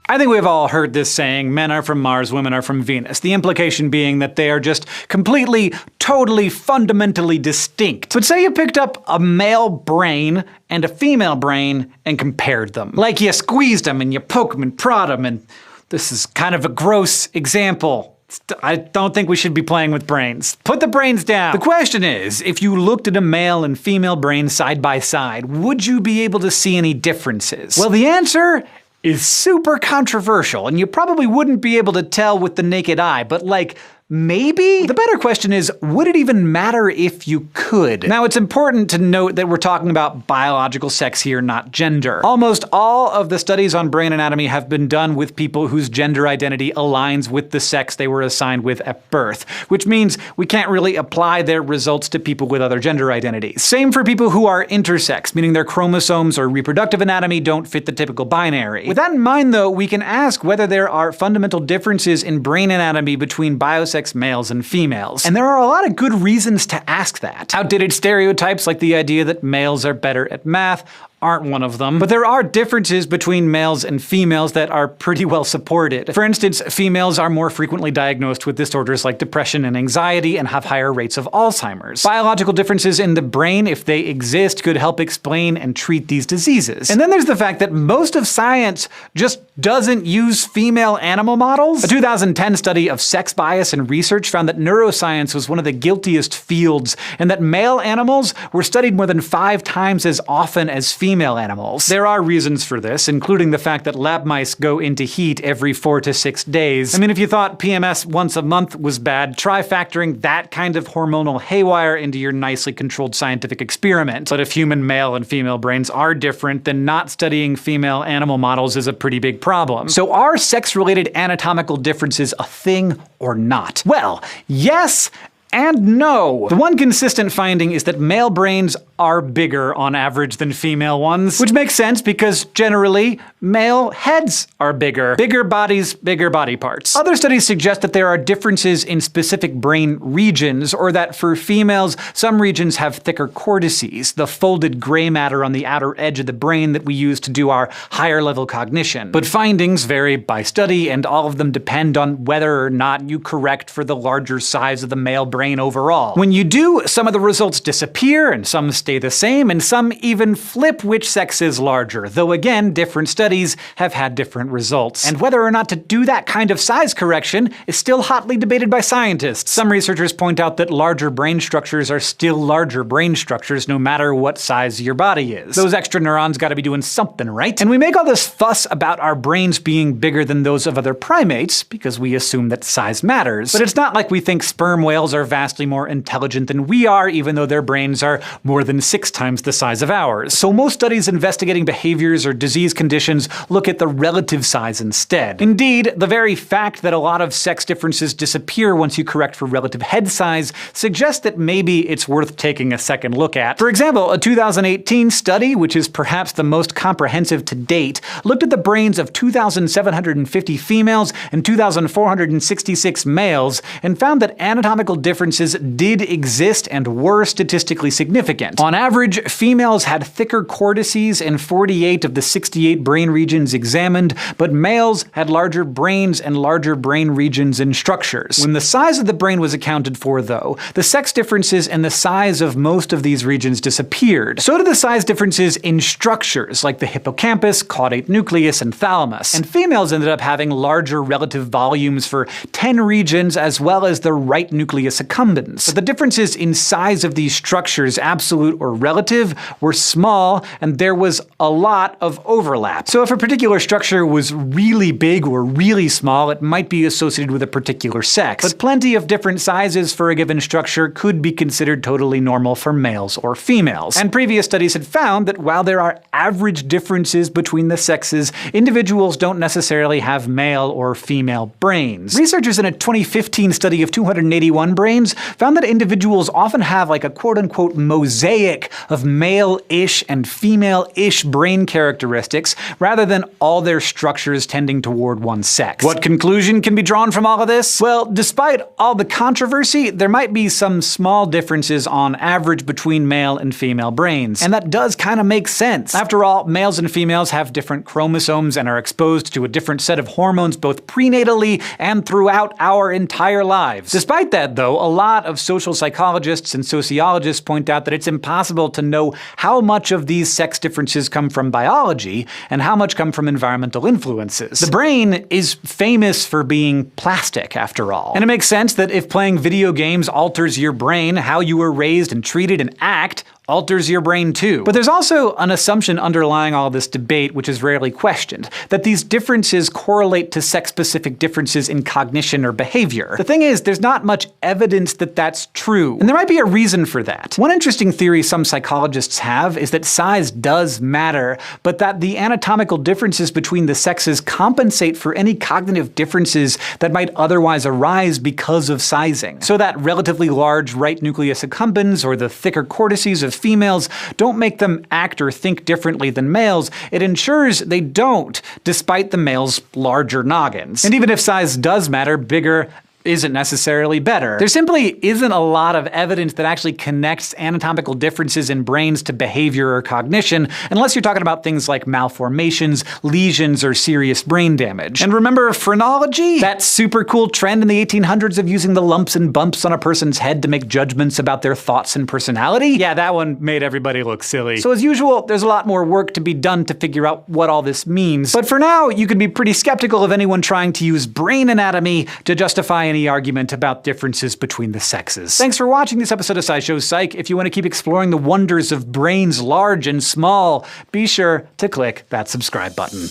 I think we've all heard this saying, men are from Mars, women are from Venus. The implication being that they are just completely, totally, fundamentally distinct. But say you picked up a male brain and a female brain and compared them. Like you squeezed them and you poke them and prod them, and this is kind of a gross example. I don't think we should be playing with brains. Put the brains down. The question is, if you looked at a male and female brain side by side, would you be able to see any differences? Well, the answer is super controversial, and you probably wouldn't be able to tell with the naked eye, but like, maybe? The better question is, would it even matter if you could? Now, it's important to note that we're talking about biological sex here, not gender. Almost all of the studies on brain anatomy have been done with people whose gender identity aligns with the sex they were assigned with at birth, which means we can't really apply their results to people with other gender identities. Same for people who are intersex, meaning their chromosomes or reproductive anatomy don't fit the typical binary. With that in mind, though, we can ask whether there are fundamental differences in brain anatomy between biosex males and females. And there are a lot of good reasons to ask that. Outdated stereotypes like the idea that males are better at math aren't one of them. But there are differences between males and females that are pretty well supported. For instance, females are more frequently diagnosed with disorders like depression and anxiety and have higher rates of Alzheimer's. Biological differences in the brain, if they exist, could help explain and treat these diseases. And then there's the fact that most of science just doesn't use female animal models. A 2010 study of sex bias and research found that neuroscience was one of the guiltiest fields, and that male animals were studied more than 5 times as often as female animals. There are reasons for this, including the fact that lab mice go into heat every 4 to 6 days. I mean, if you thought PMS once a month was bad, try factoring that kind of hormonal haywire into your nicely controlled scientific experiment. But if human male and female brains are different, then not studying female animal models is a pretty big problem. So are sex-related anatomical differences a thing or not? Well, yes and no. The one consistent finding is that male brains are bigger on average than female ones, which makes sense because generally male heads are bigger. Bigger bodies, bigger body parts. Other studies suggest that there are differences in specific brain regions, or that for females, some regions have thicker cortices, the folded gray matter on the outer edge of the brain that we use to do our higher level cognition. But findings vary by study, and all of them depend on whether or not you correct for the larger size of the male brain overall. When you do, some of the results disappear, and some stay the same, and some even flip which sex is larger, though again, different studies have had different results. And whether or not to do that kind of size correction is still hotly debated by scientists. Some researchers point out that larger brain structures are still larger brain structures no matter what size your body is. Those extra neurons gotta be doing something, right? And we make all this fuss about our brains being bigger than those of other primates because we assume that size matters. But it's not like we think sperm whales are vastly more intelligent than we are, even though their brains are more than than 6 times the size of ours. So most studies investigating behaviors or disease conditions look at the relative size instead. Indeed, the very fact that a lot of sex differences disappear once you correct for relative head size suggests that maybe it's worth taking a second look at. For example, a 2018 study, which is perhaps the most comprehensive to date, looked at the brains of 2,750 females and 2,466 males and found that anatomical differences did exist and were statistically significant. On average, females had thicker cortices in 48 of the 68 brain regions examined, but males had larger brains and larger brain regions and structures. When the size of the brain was accounted for, though, the sex differences in the size of most of these regions disappeared. So did the size differences in structures, like the hippocampus, caudate nucleus, and thalamus. And females ended up having larger relative volumes for 10 regions as well as the right nucleus accumbens. But the differences in size of these structures, absolute or relative, were small, and there was a lot of overlap. So if a particular structure was really big or really small, it might be associated with a particular sex. But plenty of different sizes for a given structure could be considered totally normal for males or females. And previous studies had found that while there are average differences between the sexes, individuals don't necessarily have male or female brains. Researchers in a 2015 study of 281 brains found that individuals often have like a quote-unquote mosaic of male-ish and female-ish brain characteristics, rather than all their structures tending toward one sex. What conclusion can be drawn from all of this? Well, despite all the controversy, there might be some small differences on average between male and female brains. And that does kind of make sense. After all, males and females have different chromosomes and are exposed to a different set of hormones both prenatally and throughout our entire lives. Despite that, though, a lot of social psychologists and sociologists point out that it's impossible to know how much of these sex differences come from biology and how much come from environmental influences. The brain is famous for being plastic, after all. And it makes sense that if playing video games alters your brain, how you were raised and treated and act alters your brain too. But there's also an assumption underlying all this debate, which is rarely questioned, that these differences correlate to sex-specific differences in cognition or behavior. The thing is, there's not much evidence that that's true, and there might be a reason for that. One interesting theory some psychologists have is that size does matter, but that the anatomical differences between the sexes compensate for any cognitive differences that might otherwise arise because of sizing. So that relatively large right nucleus accumbens or the thicker cortices of females don't make them act or think differently than males. It ensures they don't, despite the males' larger noggins. And even if size does matter, bigger isn't necessarily better. There simply isn't a lot of evidence that actually connects anatomical differences in brains to behavior or cognition, unless you're talking about things like malformations, lesions, or serious brain damage. And remember phrenology? That super cool trend in the 1800s of using the lumps and bumps on a person's head to make judgments about their thoughts and personality? Yeah, that one made everybody look silly. So as usual, there's a lot more work to be done to figure out what all this means. But for now, you can be pretty skeptical of anyone trying to use brain anatomy to justify any argument about differences between the sexes. Thanks for watching this episode of SciShow Psych. If you want to keep exploring the wonders of brains large and small, be sure to click that subscribe button.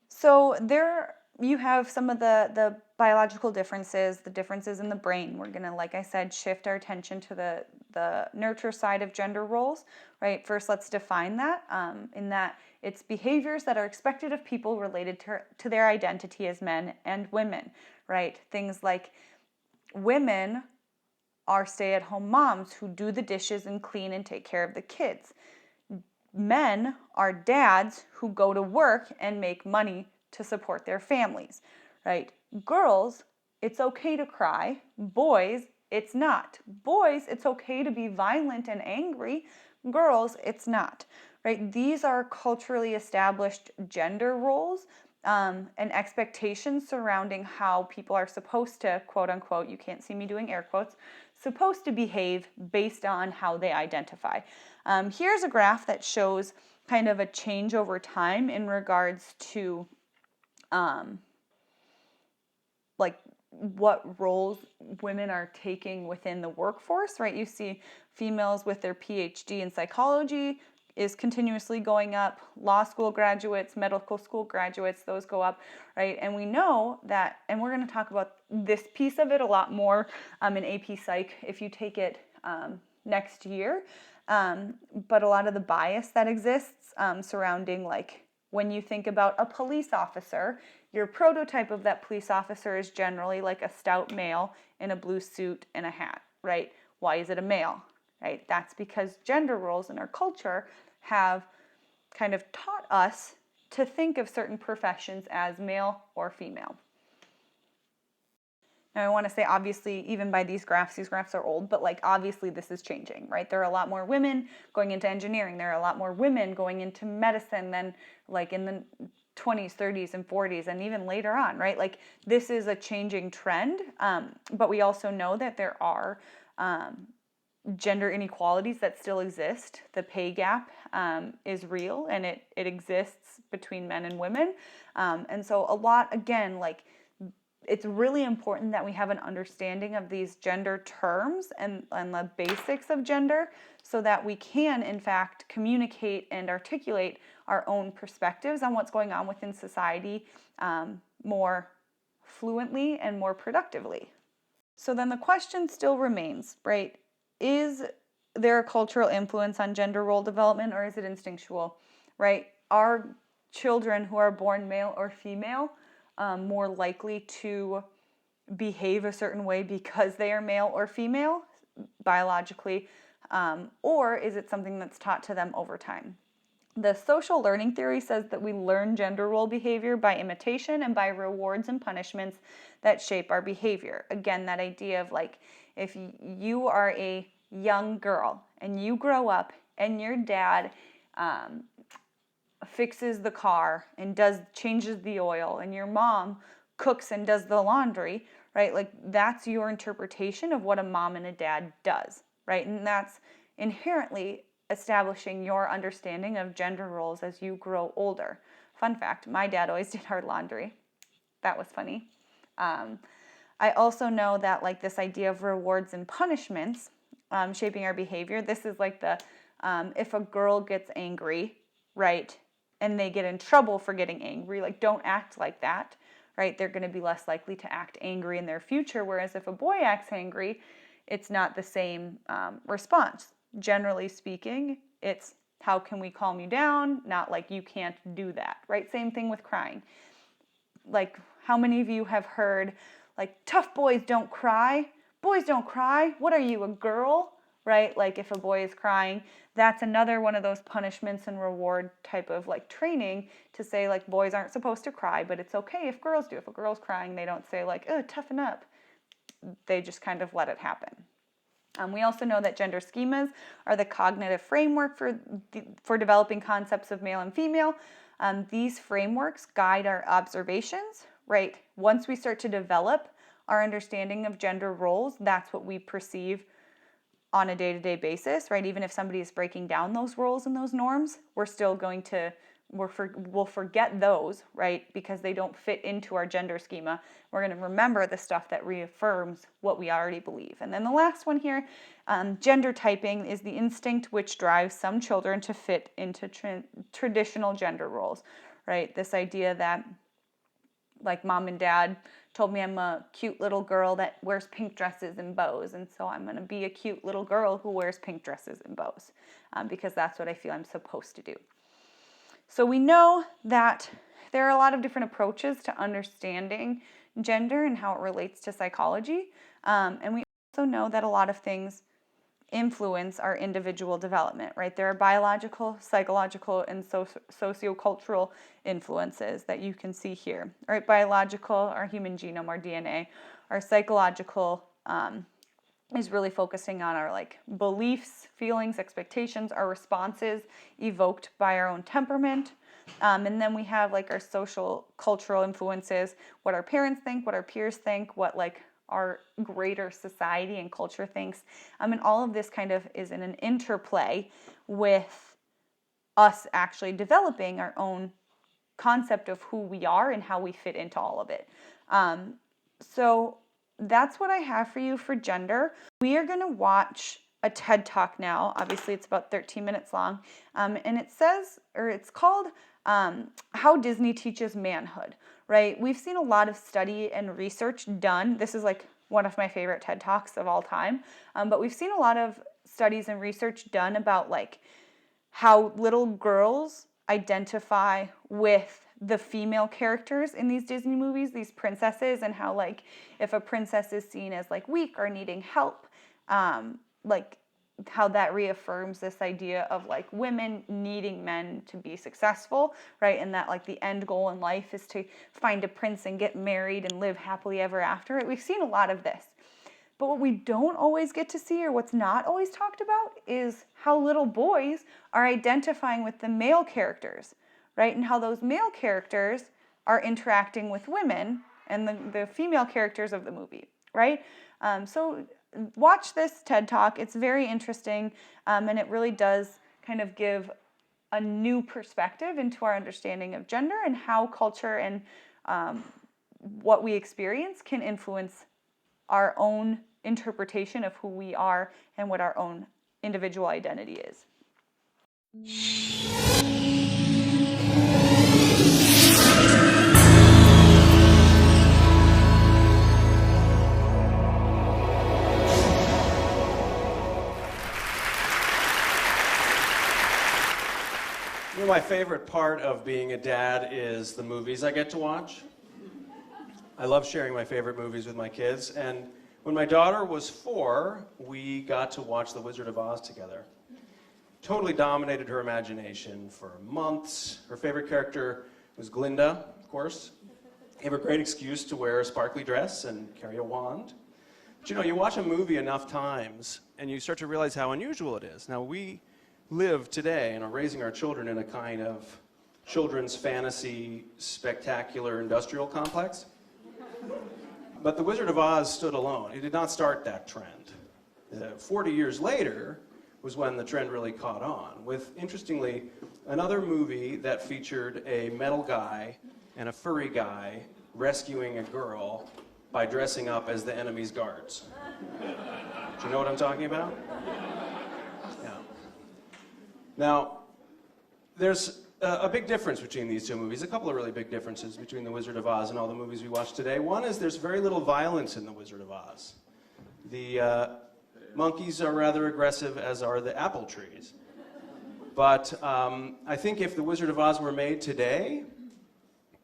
So there you have some of the biological differences, the differences in the brain. We're going to, like I said, shift our attention to the nurture side of gender roles, right? First, let's define that, in that it's behaviors that are expected of people related to their identity as men and women, right? Things like women are stay-at-home moms who do the dishes and clean and take care of the kids. Men are dads who go to work and make money to support their families, right? Girls, it's okay to cry. Boys, it's not. Boys, it's okay to be violent and angry. Girls, it's not, right? These are culturally established gender roles and expectations surrounding how people are supposed to, quote unquote, you can't see me doing air quotes, supposed to behave based on how they identify. Here's a graph that shows kind of a change over time in regards to like what roles women are taking within the workforce, right? You see females with their PhD in psychology is continuously going up. Law school graduates, medical school graduates, those go up, right? And we know that, and we're going to talk about this piece of it a lot more in AP Psych if you take it next year. But a lot of the bias that exists surrounding, like, when you think about a police officer, your prototype of that police officer is generally like a stout male in a blue suit and a hat, right? Why is it a male, right? That's because gender roles in our culture have kind of taught us to think of certain professions as male or female. Now, I want to say, obviously, even by these graphs are old, but like obviously this is changing, right? There are a lot more women going into engineering. There are a lot more women going into medicine than like in the 20s, 30s, and 40s, and even later on, right? Like this is a changing trend, but we also know that there are gender inequalities that still exist. The pay gap is real, and it exists between men and women. And so a lot, again, like it's really important that we have an understanding of these gender terms and the basics of gender so that we can, in fact, communicate and articulate our own perspectives on what's going on within society more fluently and more productively. So then the question still remains, right? Is there a cultural influence on gender role development, or is it instinctual, right? Are children who are born male or female more likely to behave a certain way because they are male or female biologically, or is it something that's taught to them over time? The social learning theory says that we learn gender role behavior by imitation and by rewards and punishments that shape our behavior. Again, that idea of like, if you are a young girl and you grow up and your dad fixes the car and changes the oil, and your mom cooks and does the laundry, right? Like that's your interpretation of what a mom and a dad does, right? And that's inherently establishing your understanding of gender roles as you grow older. Fun fact, my dad always did our laundry. That was funny. I also know that like this idea of rewards and punishments shaping our behavior, this is like the, if a girl gets angry, right, and they get in trouble for getting angry, like don't act like that, right? They're going to be less likely to act angry in their future, whereas if a boy acts angry, it's not the same response. Generally speaking, it's how can we calm you down, not like you can't do that, right? Same thing with crying. Like how many of you have heard like tough boys don't cry? Boys don't cry. What are you, a girl? Right? Like if a boy is crying, that's another one of those punishments and reward type of like training to say like boys aren't supposed to cry, but it's okay if girls do. If a girl's crying, they don't say like, oh, toughen up. They just kind of let it happen. We also know that gender schemas are the cognitive framework for developing concepts of male and female. These frameworks guide our observations, right? Once we start to develop our understanding of gender roles, that's what we perceive on a day-to-day basis, right? Even if somebody is breaking down those roles and those norms, we're still going to, we'll forget those, right? Because they don't fit into our gender schema. We're going to remember the stuff that reaffirms what we already believe. And then the last one here, gender typing is the instinct which drives some children to fit into traditional gender roles, right? This idea that like mom and dad told me I'm a cute little girl that wears pink dresses and bows, and so I'm going to be a cute little girl who wears pink dresses and bows because that's what I feel I'm supposed to do. So we know that there are a lot of different approaches to understanding gender and how it relates to psychology, and we also know that a lot of things influence our individual development, right? There are biological, psychological, and sociocultural influences that you can see here, right? Biological, our human genome, our DNA. Our psychological is really focusing on our like beliefs, feelings, expectations, our responses evoked by our own temperament. And then we have like our social cultural influences, what our parents think, what our peers think, what like our greater society and culture thinks. And all of this kind of is in an interplay with us actually developing our own concept of who we are and how we fit into all of it. So that's what I have for you for gender. We are going to watch a TED Talk now. Obviously, it's about 13 minutes long. And it says, or it's called How Disney Teaches Manhood, right? We've seen a lot of study and research done. This is like one of my favorite TED Talks of all time. But we've seen a lot of studies and research done about like how little girls identify with the female characters in these Disney movies, these princesses, and how like if a princess is seen as like weak or needing help, like how that reaffirms this idea of like women needing men to be successful, right? And that like the end goal in life is to find a prince and get married and live happily ever after. We've seen a lot of this. But what we don't always get to see, or what's not always talked about, is how little boys are identifying with the male characters, right? And how those male characters are interacting with women and the female characters of the movie, right? So watch this TED Talk. It's very interesting, and it really does kind of give a new perspective into our understanding of gender and how culture and what we experience can influence our own interpretation of who we are and what our own individual identity is. You know, my favorite part of being a dad is the movies I get to watch. I love sharing my favorite movies with my kids, and when my daughter was 4, we got to watch The Wizard of Oz together. Totally dominated her imagination for months. Her favorite character was Glinda, of course. Gave her a great excuse to wear a sparkly dress and carry a wand. But you know, you watch a movie enough times, and you start to realize how unusual it is. Now, we live today and are raising our children in a kind of children's fantasy, spectacular industrial complex. But The Wizard of Oz stood alone. It did not start that trend. 40 years later was when the trend really caught on, with, interestingly, another movie that featured a metal guy and a furry guy rescuing a girl by dressing up as the enemy's guards. Do you know what I'm talking about? Yeah. Now, there's a big difference between these two movies, a couple of really big differences between The Wizard of Oz and all the movies we watch today. One is there's very little violence in The Wizard of Oz. The monkeys are rather aggressive, as are the apple trees. But I think if The Wizard of Oz were made today,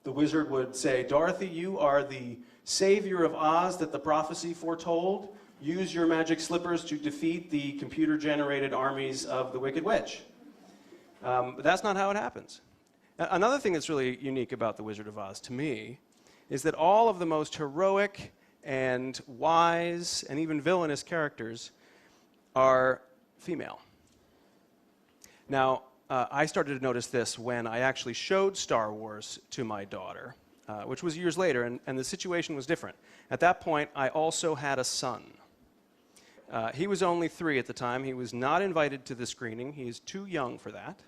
the wizard would say, Dorothy, you are the savior of Oz that the prophecy foretold. Use your magic slippers to defeat the computer-generated armies of the Wicked Witch. But that's not how it happens. Another thing that's really unique about The Wizard of Oz, to me, is that all of the most heroic and wise and even villainous characters are female. Now, I started to notice this when I actually showed Star Wars to my daughter, which was years later, and the situation was different. At that point, I also had a son. He was only 3 at the time. He was not invited to the screening. He is too young for that.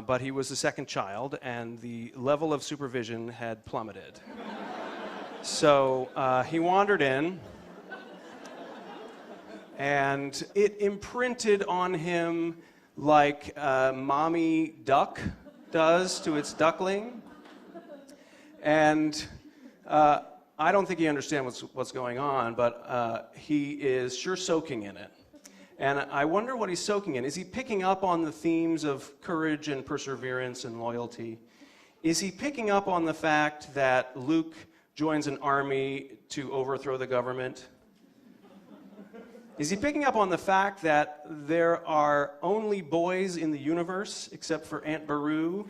But he was the second child, and the level of supervision had plummeted. So he wandered in, and it imprinted on him like mommy duck does to its duckling. And I don't think he understands what's going on, but he is sure soaking in it. And I wonder what he's soaking in. Is he picking up on the themes of courage and perseverance and loyalty? Is he picking up on the fact that Luke joins an army to overthrow the government? Is he picking up on the fact that there are only boys in the universe except for Aunt Beru?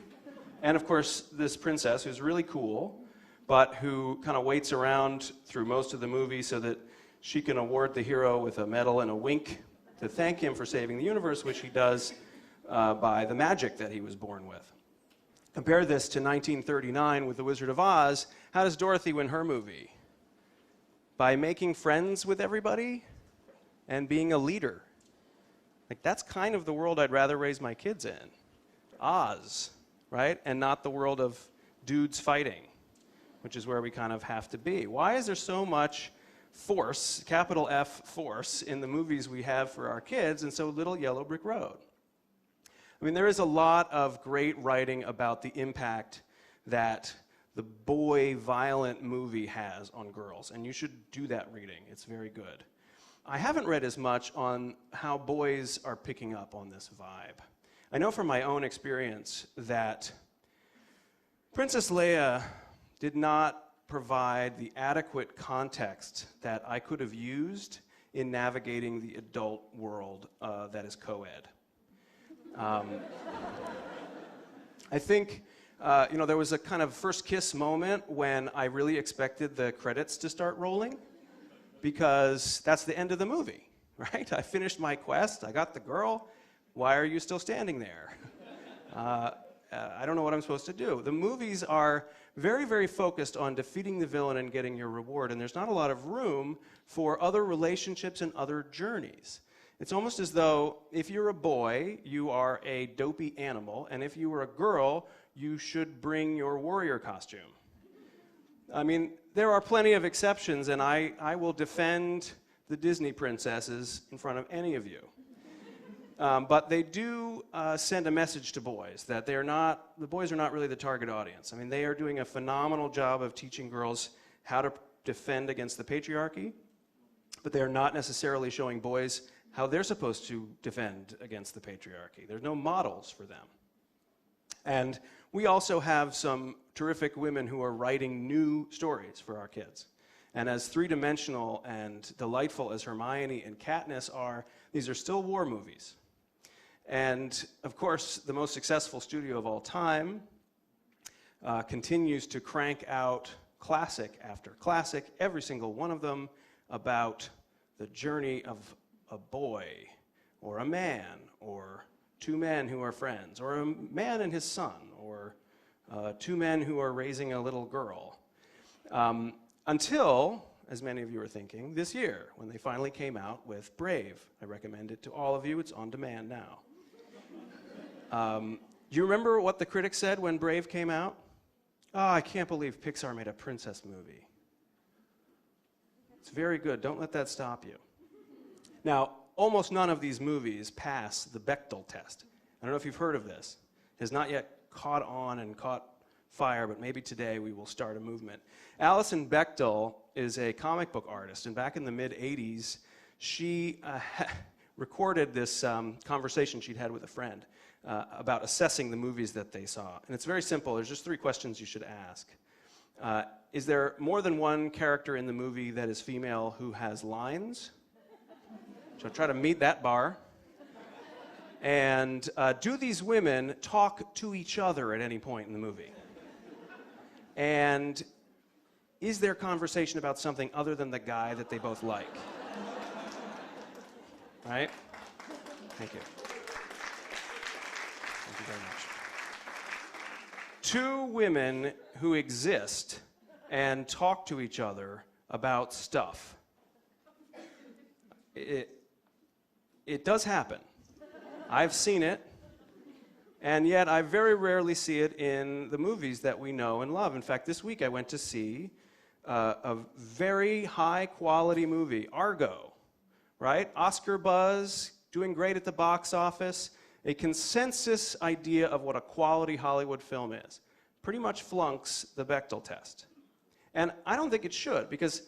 And of course, this princess who's really cool, but who kind of waits around through most of the movie so that she can award the hero with a medal and a wink to thank him for saving the universe, which he does by the magic that he was born with. Compare this to 1939 with The Wizard of Oz. How does Dorothy win her movie? By making friends with everybody and being a leader. Like, that's kind of the world I'd rather raise my kids in. Oz, right? And not the world of dudes fighting, which is where we kind of have to be. Why is there so much force, capital F force, in the movies we have for our kids, and so Little Yellow Brick Road. I mean, there is a lot of great writing about the impact that the boy violent movie has on girls, and you should do that reading. It's very good. I haven't read as much on how boys are picking up on this vibe. I know from my own experience that Princess Leia did not provide the adequate context that I could have used in navigating the adult world that is co-ed. I think, there was a kind of first kiss moment when I really expected the credits to start rolling, because that's the end of the movie, right? I finished my quest, I got the girl, why are you still standing there? I don't know what I'm supposed to do. The movies are very, very focused on defeating the villain and getting your reward, and there's not a lot of room for other relationships and other journeys. It's almost as though if you're a boy, you are a dopey animal, and if you were a girl, you should bring your warrior costume. I mean, there are plenty of exceptions, and I will defend the Disney princesses in front of any of you. But they do send a message to boys that the boys are not really the target audience. I mean, they are doing a phenomenal job of teaching girls how to defend against the patriarchy, but they are not necessarily showing boys how they're supposed to defend against the patriarchy. There's no models for them. And we also have some terrific women who are writing new stories for our kids. And as three-dimensional and delightful as Hermione and Katniss are, these are still war movies. And, of course, the most successful studio of all time continues to crank out classic after classic, every single one of them about the journey of a boy or a man or two men who are friends or a man and his son or two men who are raising a little girl. Until, as many of you are thinking, this year when they finally came out with Brave. I recommend it to all of you. It's on demand now. Do you remember what the critics said when Brave came out? Oh, I can't believe Pixar made a princess movie. It's very good. Don't let that stop you. Now, almost none of these movies pass the Bechdel test. I don't know if you've heard of this. It has not yet caught on and caught fire, but maybe today we will start a movement. Alison Bechdel is a comic book artist, and back in the mid-'80s, she recorded this conversation she'd had with a friend about assessing the movies that they saw. And it's very simple. There's just 3 questions you should ask. Is there more than one character in the movie that is female who has lines? So try to meet that bar. And do these women talk to each other at any point in the movie? And is there conversation about something other than the guy that they both like? Right? Thank you. Thank you very much. 2 women who exist and talk to each other about stuff. It does happen. I've seen it, and yet I very rarely see it in the movies that we know and love. In fact, this week I went to see a very high-quality movie, Argo, right? Oscar buzz, doing great at the box office, a consensus idea of what a quality Hollywood film is. Pretty much flunks the Bechdel test. And I don't think it should, because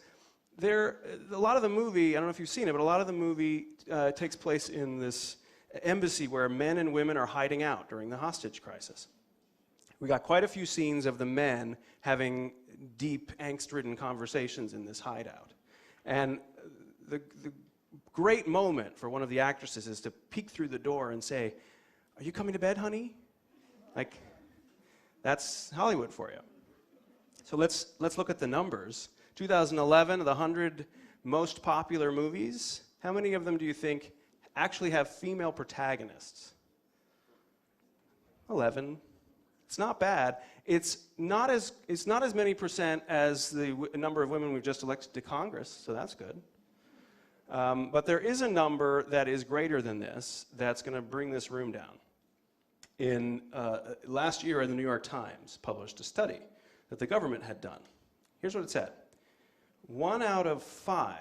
a lot of the movie, I don't know if you've seen it, but a lot of the movie takes place in this embassy where men and women are hiding out during the hostage crisis. We got quite a few scenes of the men having deep, angst-ridden conversations in this hideout. And the great moment for one of the actresses is to peek through the door and say, "Are you coming to bed, honey?" Like, that's Hollywood for you. So let's look at the numbers. 2011, the 100 most popular movies, how many of them do you think actually have female protagonists? 11. It's not bad. It's not as many percent as the number of women we've just elected to Congress, so that's good. But there is a number that is greater than this that's going to bring this room down. Last year, the New York Times published a study that the government had done. Here's what it said. 1 out of 5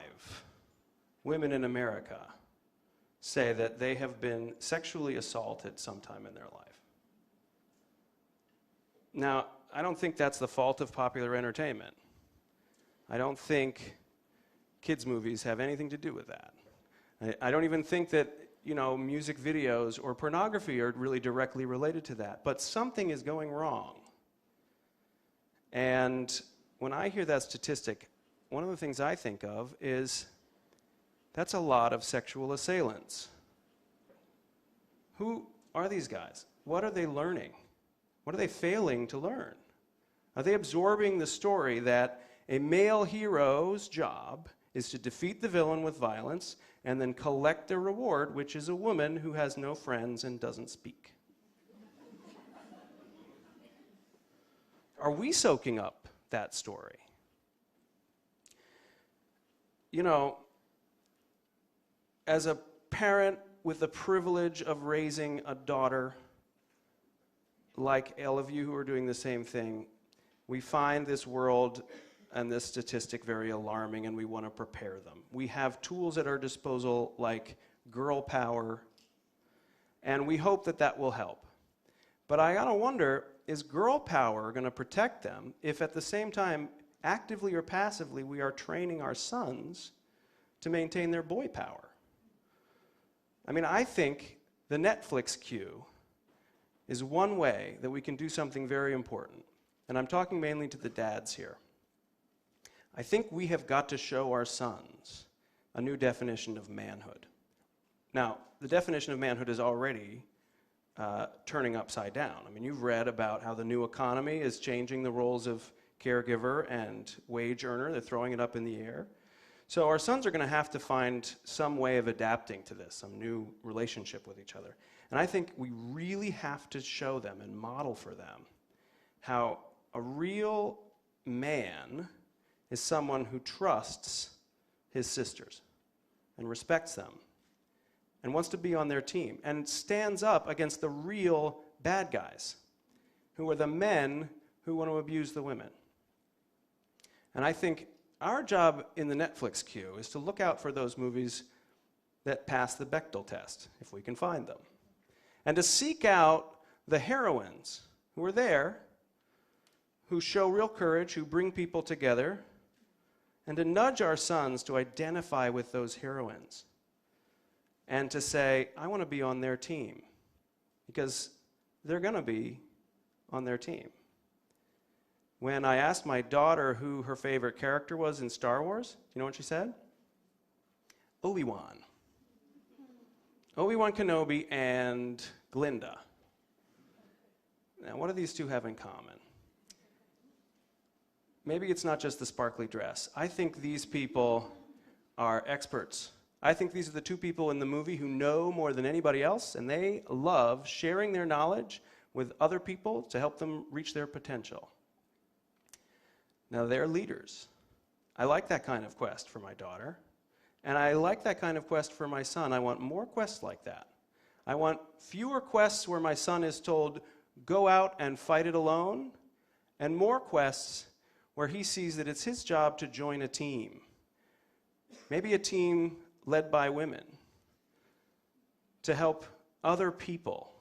women in America say that they have been sexually assaulted sometime in their life. Now, I don't think that's the fault of popular entertainment. I don't think kids' movies have anything to do with that. I don't even think that, music videos or pornography are really directly related to that. But something is going wrong. And when I hear that statistic, one of the things I think of is that's a lot of sexual assailants. Who are these guys? What are they learning? What are they failing to learn? Are they absorbing the story that a male hero's job is to defeat the villain with violence and then collect a reward, which is a woman who has no friends and doesn't speak? Are we soaking up that story? As a parent with the privilege of raising a daughter, like all of you who are doing the same thing, we find this world and this statistic very alarming, and we want to prepare them. We have tools at our disposal like girl power, and we hope that that will help. But I gotta wonder, is girl power going to protect them if at the same time, actively or passively, we are training our sons to maintain their boy power? I mean, I think the Netflix cue is one way that we can do something very important. And I'm talking mainly to the dads here. I think we have got to show our sons a new definition of manhood. Now, the definition of manhood is already turning upside down. I mean, you've read about how the new economy is changing the roles of caregiver and wage earner. They're throwing it up in the air. So our sons are going to have to find some way of adapting to this, some new relationship with each other. And I think we really have to show them and model for them how a real man is someone who trusts his sisters and respects them and wants to be on their team and stands up against the real bad guys who are the men who want to abuse the women. And I think our job in the Netflix queue is to look out for those movies that pass the Bechdel test, if we can find them, and to seek out the heroines who are there, who show real courage, who bring people together, and to nudge our sons to identify with those heroines and to say, I want to be on their team, because they're going to be on their team. When I asked my daughter who her favorite character was in Star Wars, do you know what she said? Obi-Wan. Obi-Wan Kenobi and Glinda. Now, what do these two have in common? Maybe it's not just the sparkly dress. I think these people are experts. I think these are the two people in the movie who know more than anybody else, and they love sharing their knowledge with other people to help them reach their potential. Now, they're leaders. I like that kind of quest for my daughter, and I like that kind of quest for my son. I want more quests like that. I want fewer quests where my son is told, go out and fight it alone, and more quests where he sees that it's his job to join a team. Maybe a team led by women to help other people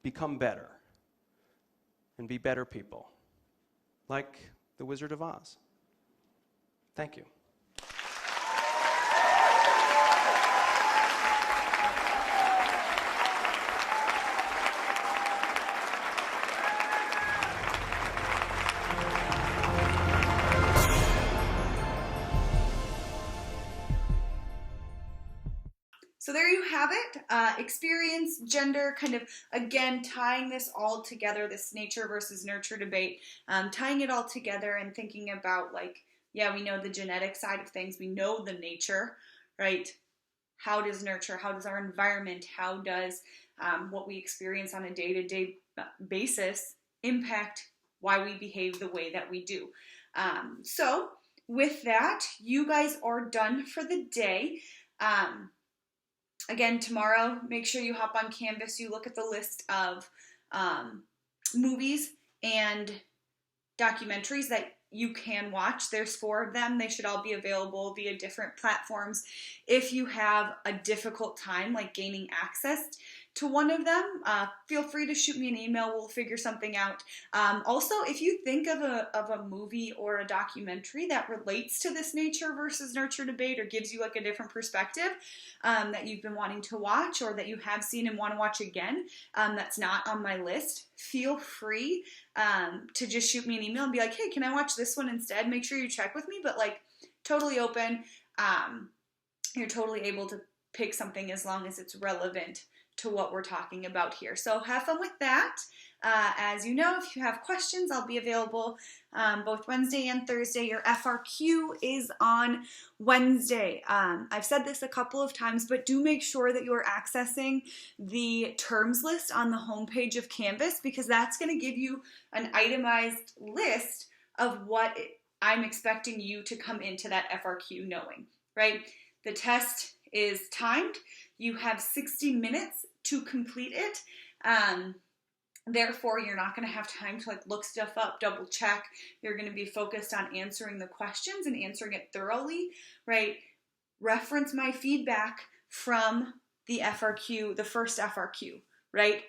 become better and be better people, like the Wizard of Oz. Thank you. So there you have it. Experience, gender, kind of, again, tying this all together, this nature versus nurture debate, tying it all together and thinking about, like, yeah, we know the genetic side of things. We know the nature, right? How does nurture, how does our environment, how does what we experience on a day-to-day basis impact why we behave the way that we do? So with that, you guys are done for the day. Again, tomorrow, make sure you hop on Canvas. You look at the list of movies and documentaries that you can watch. There's 4 of them. They should all be available via different platforms. If you have a difficult time like gaining access to one of them, feel free to shoot me an email. We'll figure something out. Also, if you think of a movie or a documentary that relates to this nature versus nurture debate, or gives you like a different perspective that you've been wanting to watch, or that you have seen and want to watch again, that's not on my list, feel free to just shoot me an email and be like, hey, can I watch this one instead? Make sure you check with me, but like totally open. You're totally able to pick something as long as it's relevant to what we're talking about here. So have fun with that. As you know, if you have questions, I'll be available both Wednesday and Thursday. Your FRQ is on Wednesday. I've said this a couple of times, but do make sure that you are accessing the terms list on the homepage of Canvas, because that's going to give you an itemized list of what I'm expecting you to come into that FRQ knowing, right? The test is timed. You have 60 minutes to complete it. Therefore, you're not going to have time to like look stuff up, double check. You're going to be focused on answering the questions and answering it thoroughly, right? Reference my feedback from the FRQ, the first FRQ, right?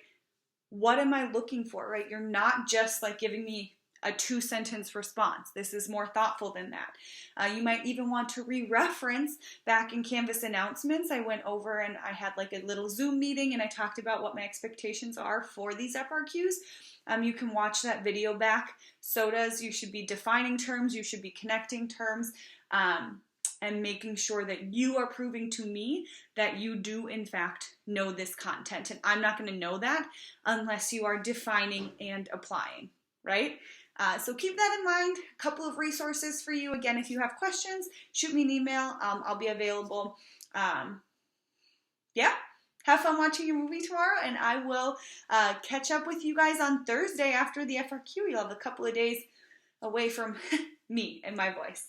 What am I looking for, right? You're not just like giving me a 2-sentence response. This is more thoughtful than that. You might even want to re-reference back in Canvas announcements. I went over and I had like a little Zoom meeting and I talked about what my expectations are for these FRQs. You can watch that video back. So does, you should be defining terms, you should be connecting terms, and making sure that you are proving to me that you do in fact know this content. And I'm not going to know that unless you are defining and applying, right? So keep that in mind. A couple of resources for you. Again, if you have questions, shoot me an email. I'll be available. Yeah, have fun watching your movie tomorrow, and I will catch up with you guys on Thursday after the FRQ. You'll have a couple of days away from me and my voice.